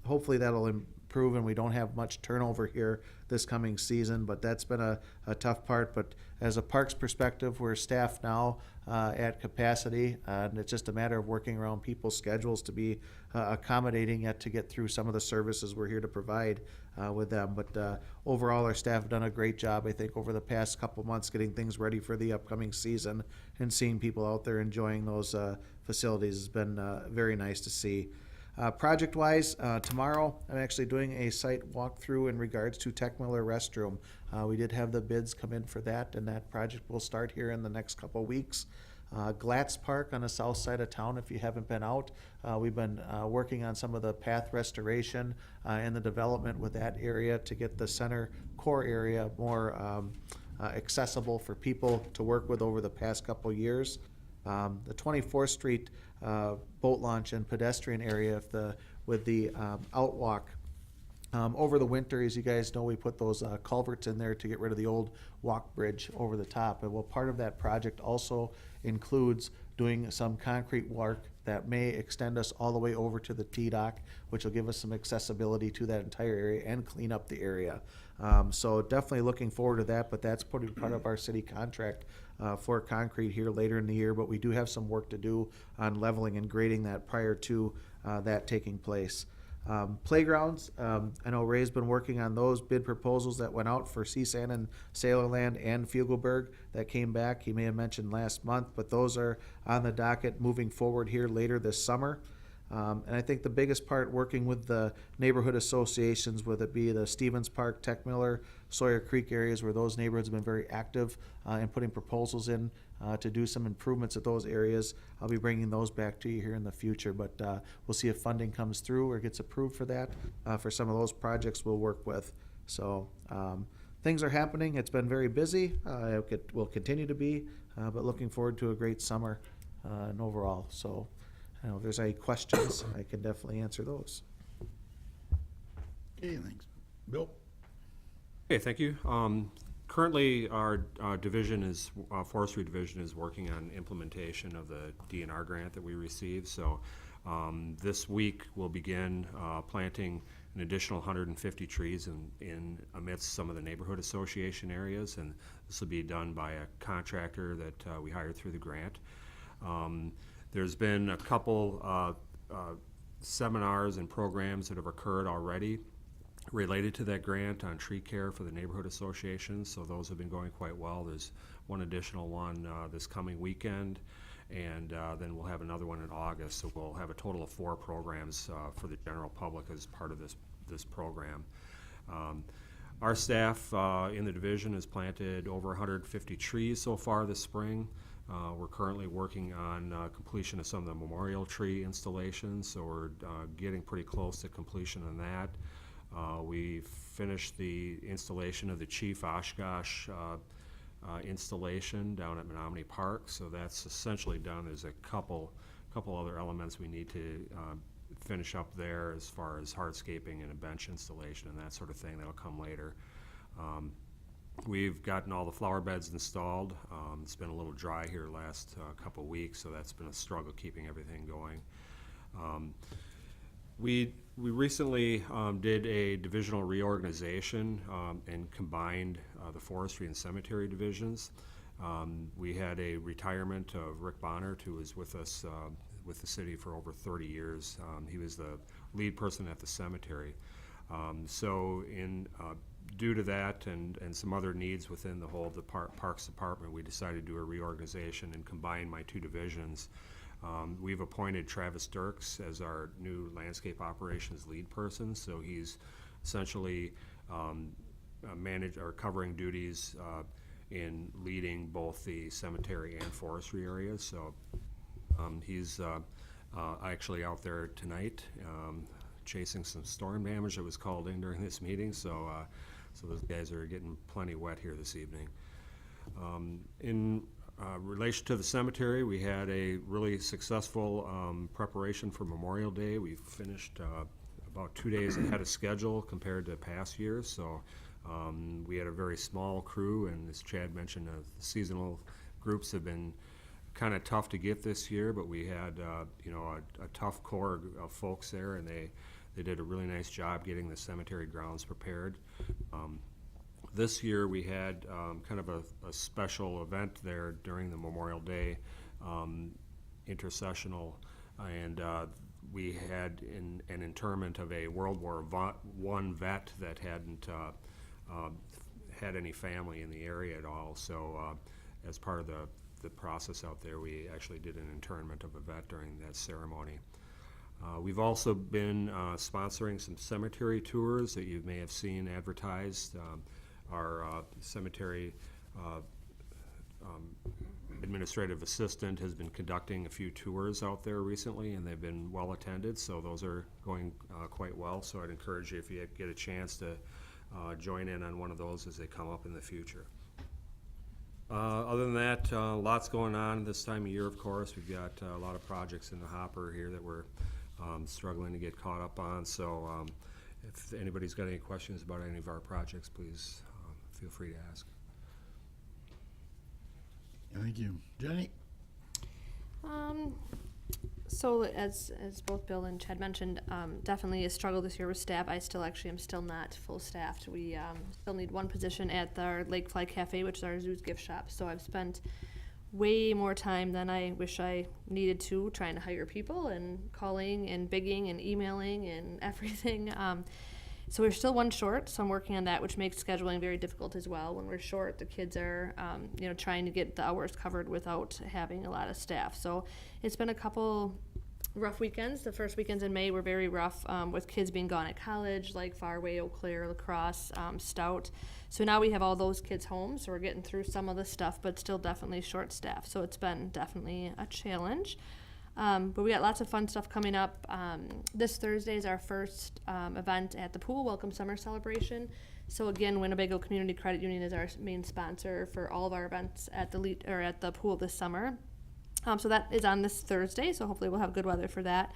hopefully that'll improve and we don't have much turnover here this coming season, but that's been a tough part. But as a parks perspective, we're staffed now at capacity, and it's just a matter of working around people's schedules to be accommodating yet to get through some of the services we're here to provide with them. But overall, our staff have done a great job, I think, over the past couple months getting things ready for the upcoming season, and seeing people out there enjoying those facilities has been very nice to see. Project-wise, tomorrow I'm actually doing a site walkthrough in regards to Tech Miller restroom. We did have the bids come in for that, and that project will start here in the next couple weeks. Glatz Park on the south side of town, if you haven't been out, we've been working on some of the path restoration and the development with that area to get the center core area more accessible for people to work with over the past couple years. The 24th Street boat launch and pedestrian area with the outwalk. Over the winter, as you guys know, we put those culverts in there to get rid of the old walk bridge over the top. And well, part of that project also includes doing some concrete work that may extend us all the way over to the T-Dock, which will give us some accessibility to that entire area and clean up the area. So definitely looking forward to that, but that's part of our city contract for concrete here later in the year. But we do have some work to do on leveling and grading that prior to that taking place. Playgrounds, I know Ray's been working on those bid proposals that went out for CSAN and Sailorland and Fugelberg that came back. He may have mentioned last month, but those are on the docket moving forward here later this summer. And I think the biggest part, working with the neighborhood associations, whether it be the Stevens Park, Tech Miller, Sawyer Creek areas, where those neighborhoods have been very active in putting proposals in to do some improvements at those areas. I'll be bringing those back to you here in the future, but we'll see if funding comes through or gets approved for that. For some of those projects we'll work with. So things are happening. It's been very busy. It will continue to be, but looking forward to a great summer and overall. So if there's any questions, I can definitely answer those. Okay, thanks. Bill? Okay, thank you. Currently, our division is, forestry division is working on implementation of the DNR grant that we received. So this week we'll begin planting an additional 150 trees in amidst some of the neighborhood association areas, and this will be done by a contractor that we hired through the grant. There's been a couple seminars and programs that have occurred already related to that grant on tree care for the neighborhood associations, so those have been going quite well. There's one additional one this coming weekend, and then we'll have another one in August, so we'll have a total of 4 programs for the general public as part of this program. Our staff in the division has planted over 150 trees so far this spring. We're currently working on completion of some of the memorial tree installations, so we're getting pretty close to completion on that. We finished the installation of the Chief Oshkosh installation down at Menominee Park, so that's essentially done. There's a couple other elements we need to finish up there as far as hardscaping and a bench installation and that sort of thing. That'll come later. We've gotten all the flower beds installed. It's been a little dry here last couple weeks, so that's been a struggle keeping everything going. We recently did a divisional reorganization and combined the forestry and cemetery divisions. We had a retirement of Rick Bonnert, who was with us with the city for over 30 years. He was the lead person at the cemetery. So due to that and some other needs within the whole Parks Department, we decided to do a reorganization and combine my 2 divisions. We've appointed Travis Dirks as our new landscape operations lead person, so he's essentially covering duties in leading both the cemetery and forestry areas. So he's actually out there tonight chasing some storm damage that was called in during this meeting, so those guys are getting plenty wet here this evening. In relation to the cemetery, we had a really successful preparation for Memorial Day. We finished about 2 days ahead of schedule compared to past years, so we had a very small crew, and as Chad mentioned, the seasonal groups have been kind of tough to get this year, but we had a tough core of folks there, and they did a really nice job getting the cemetery grounds prepared. This year we had kind of a special event there during the Memorial Day intercessional, and we had an interment of a World War I vet that hadn't had any family in the area at all. So as part of the process out there, we actually did an internment of a vet during that ceremony. We've also been sponsoring some cemetery tours that you may have seen advertised. Our cemetery administrative assistant has been conducting a few tours out there recently, and they've been well attended, so those are going quite well. So I'd encourage you, if you get a chance, to join in on one of those as they come up in the future. Other than that, lots going on this time of year, of course. We've got a lot of projects in the hopper here that we're struggling to get caught up on. So if anybody's got any questions about any of our projects, please feel free to ask. Thank you. Jenny? So as both Bill and Chad mentioned, definitely a struggle this year with staff. I am still not full staffed. We still need one position at our Lake Fly Cafe, which is our Zoo's gift shop. So I've spent way more time than I wish I needed to, trying to hire people and calling and bigging and emailing and everything. So we're still one short, so I'm working on that, which makes scheduling very difficult as well. When we're short, the kids are, trying to get the hours covered without having a lot of staff. So it's been a couple rough weekends. The first weekends in May were very rough, with kids being gone at college, like Farway, Eau Claire, La Crosse, Stout. So now we have all those kids home, so we're getting through some of the stuff, but still definitely short staff. So it's been definitely a challenge. But we got lots of fun stuff coming up. This Thursday is our first event at the pool, Welcome Summer Celebration. So again, Winnebago Community Credit Union is our main sponsor for all of our events at the pool this summer. So that is on this Thursday, so hopefully we'll have good weather for that.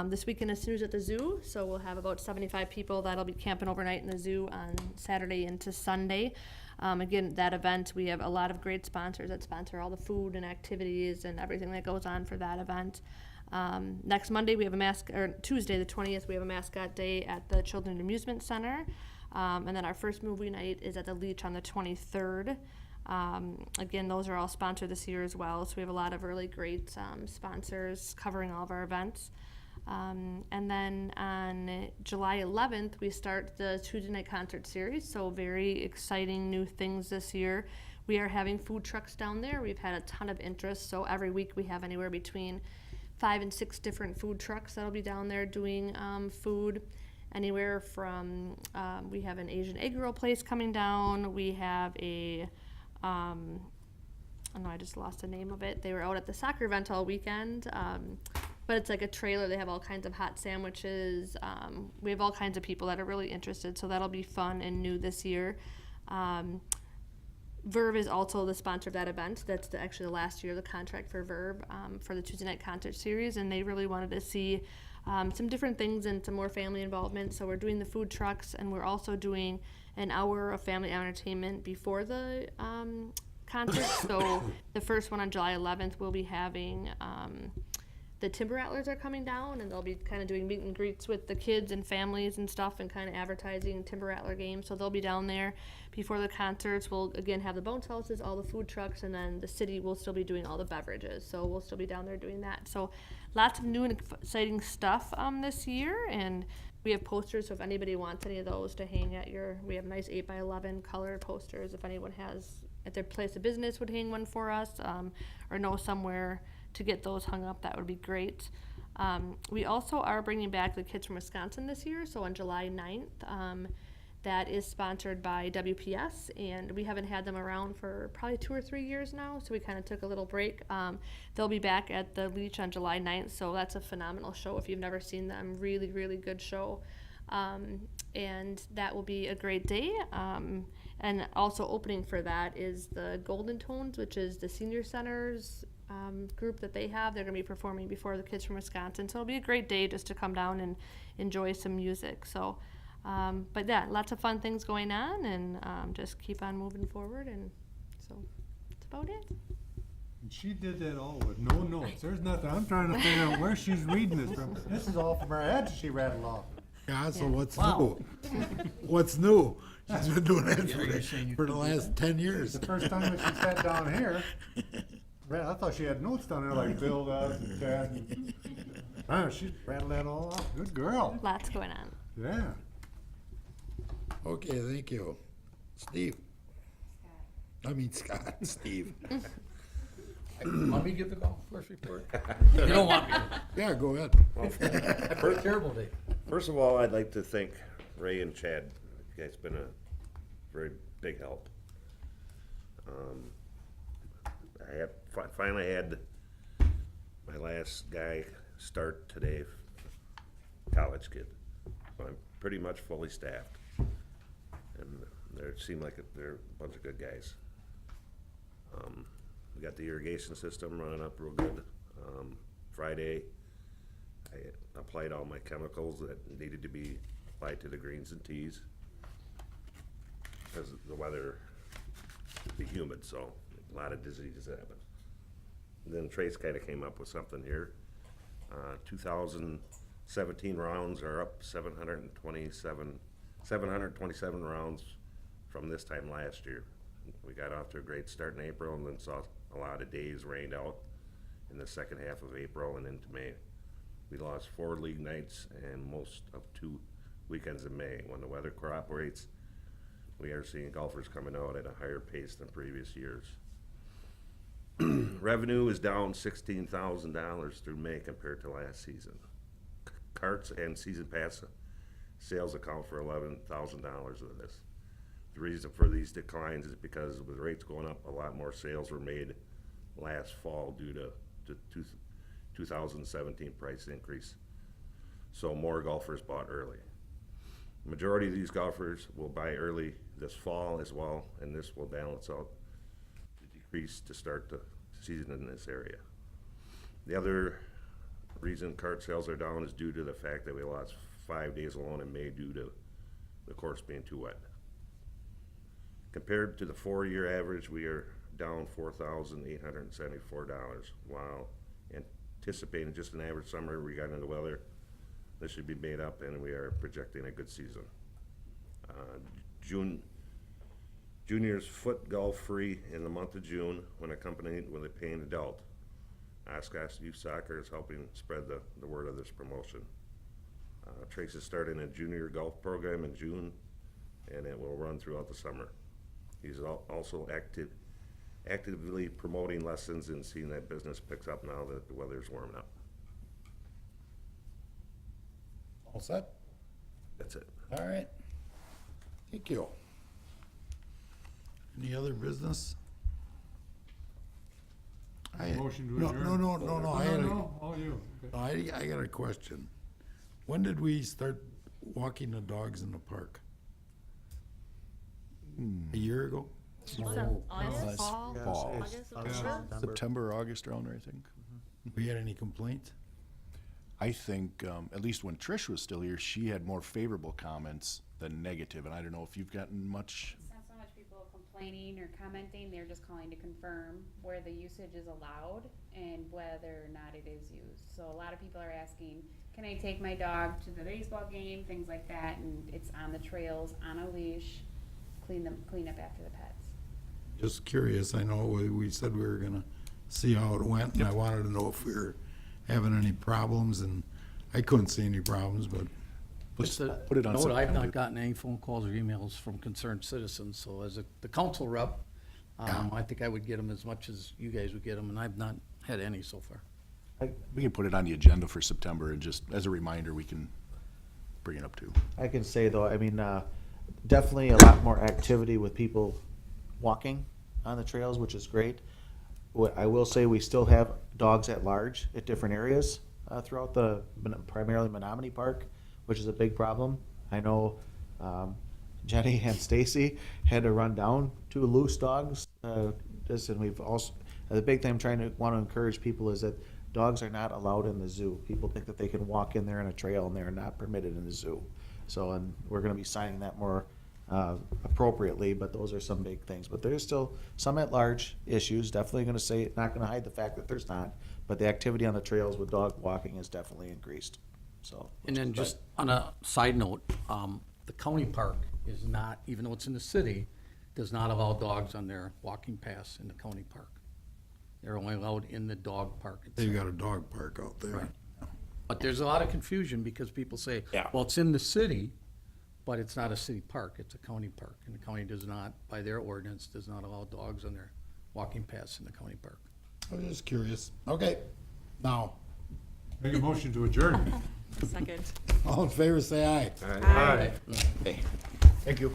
This weekend is Snooze at the Zoo, so we'll have about 75 people that'll be camping overnight in the zoo on Saturday into Sunday. Again, that event, we have a lot of great sponsors that sponsor all the food and activities and everything that goes on for that event. Next Monday, we have Tuesday the 20th, we have a mascot day at the Children's Amusement Center. And then our first movie night is at the Leach on the 23rd. Again, those are all sponsored this year as well, so we have a lot of really great sponsors covering all of our events. And then on July 11th, we start the Tuesday night concert series, so very exciting new things this year. We are having food trucks down there. We've had a ton of interest, so every week we have anywhere between 5 and 6 different food trucks that'll be down there doing food. Anywhere from, we have an Asian egg roll place coming down. We have a, I just lost the name of it. They were out at the soccer event all weekend. But it's like a trailer. They have all kinds of hot sandwiches. We have all kinds of people that are really interested, so that'll be fun and new this year. Verve is also the sponsor of that event. That's actually the last year of the contract for Verve for the Tuesday night concert series, and they really wanted to see some different things and some more family involvement. So we're doing the food trucks, and we're also doing an hour of family entertainment before the concert. So the first one on July 11th, we'll be having the Timber Rattlers are coming down, and they'll be kind of doing meet and greets with the kids and families and stuff, and kind of advertising Timber Rattler games. So they'll be down there before the concerts. We'll again have the bounce houses, all the food trucks, and then the city will still be doing all the beverages. So we'll still be down there doing that. So lots of new and exciting stuff this year, and we have posters. So if anybody wants any of those to hang at we have nice 8x11 colored posters. If anyone has at their place of business would hang one for us, or know somewhere to get those hung up, that would be great. We also are bringing back the Kids from Wisconsin this year, so on July 9th. That is sponsored by WPS, and we haven't had them around for probably 2 or 3 years now, so we kind of took a little break. They'll be back at the Leach on July 9th, so that's a phenomenal show if you've never seen them. Really, really good show. And that will be a great day. And also opening for that is the Golden Tones, which is the senior center's group that they have. They're going to be performing before the Kids from Wisconsin, so it'll be a great day just to come down and enjoy some music. So, but yeah, lots of fun things going on, and just keep on moving forward, and so that's about it. And she did that all with no notes. There's nothing. I'm trying to figure out where she's reading this from. This is all from her head she rattled off. Yeah, so what's Wow. new? What's new? She's been doing that for the last 10 years. The first time that she sat down here, I thought she had notes down there like Bill does and Chad. She rattled that all off. Good girl. Lots going on. Yeah. Okay, thank you. Steve. Scott, Steve. Want me to give the golf course report? You don't want me to? Yeah, go ahead. I've heard a terrible day. First of all, I'd like to thank Ray and Chad. You guys been a very big help. I finally had my last guy start today, college kid. So I'm pretty much fully staffed. And they seem like they're a bunch of good guys. We got the irrigation system running up real good. Friday, I applied all my chemicals that needed to be applied to the greens and tees, because the weather be humid, so a lot of diseases happen. And then Trace kind of came up with something here. 2017 rounds are up 727 rounds from this time last year. We got off to a great start in April and then saw a lot of days rained out in the second half of April and into May. We lost 4 league nights and most of 2 weekends in May. When the weather cooperates, we are seeing golfers coming out at a higher pace than previous years. Revenue is down $16,000 through May compared to last season. Carts and season pass sales account for $11,000 of this. The reason for these declines is because with rates going up, a lot more sales were made last fall due to 2017 price increase. So more golfers bought early. Majority of these golfers will buy early this fall as well, and this will balance out the decrease to start the season in this area. The other reason cart sales are down is due to the fact that we lost 5 days alone in May due to the course being too wet. Compared to the 4-year average, we are down $4,874, while anticipating just an average summer regarding the weather. This should be made up, and we are projecting a good season. Juniors foot golf free in the month of June when accompanied with a paying adult. Oshkosh Youth Soccer is helping spread the word of this promotion. Trace is starting a junior golf program in June, and it will run throughout the summer. He's also actively promoting lessons and seeing that business picks up now that the weather's warming up. All set? That's it. All right. Thank you. Any other business? Motion to No, adjourn. no, I had a, Oh, you. Okay. I got a question. When did we start walking the dogs in the park? A year ago? August, fall, Fall. August, Yeah. September? September, August around there, I think. We had any complaints? I think, at least when Trish was still here, she had more favorable comments than negative, and I don't know if you've gotten much. It's not so much people complaining or commenting, they're just calling to confirm where the usage is allowed and whether or not it is used. So a lot of people are asking, can I take my dog to the baseball game, things like that, and it's on the trails, on a leash, clean up after the pets. Just curious, I know we said we were gonna see how it went, and I wanted to know if we were having any problems, and I couldn't see any problems, but Just to put it on note, I've September. not gotten any phone calls or emails from concerned citizens, so as the council rep, I think I would get them as much as you guys would get them, and I've not had any so far. We can put it on the agenda for September, and just as a reminder, we can bring it up too. I can say though, I mean, definitely a lot more activity with people walking on the trails, which is great. What I will say, we still have dogs at large at different areas throughout primarily Menominee Park, which is a big problem. I know Jenny and Stacy had to run down 2 loose dogs. And we've also, the big thing I'm want to encourage people is that dogs are not allowed in the zoo. People think that they can walk in there on a trail, and they're not permitted in the zoo. So, and we're going to be signing that more appropriately, but those are some big things. But there's still some at-large issues. Definitely going to say, not going to hide the fact that there's not, but the activity on the trails with dog walking has definitely increased. So. And then just on a side note, the county park is not, even though it's in the city, does not allow dogs on their walking paths in the county park. They're only allowed in the dog park itself. they've got a dog park out there. Right. But there's a lot of confusion because people say, Yeah. well, it's in the city, but it's not a city park, it's a county park. And the county does not, by their ordinance, does not allow dogs on their walking paths in the county park. I was just curious. Okay, now, Make a motion to adjourn. Second. all in favor, say aye. Aye. Okay. Thank you.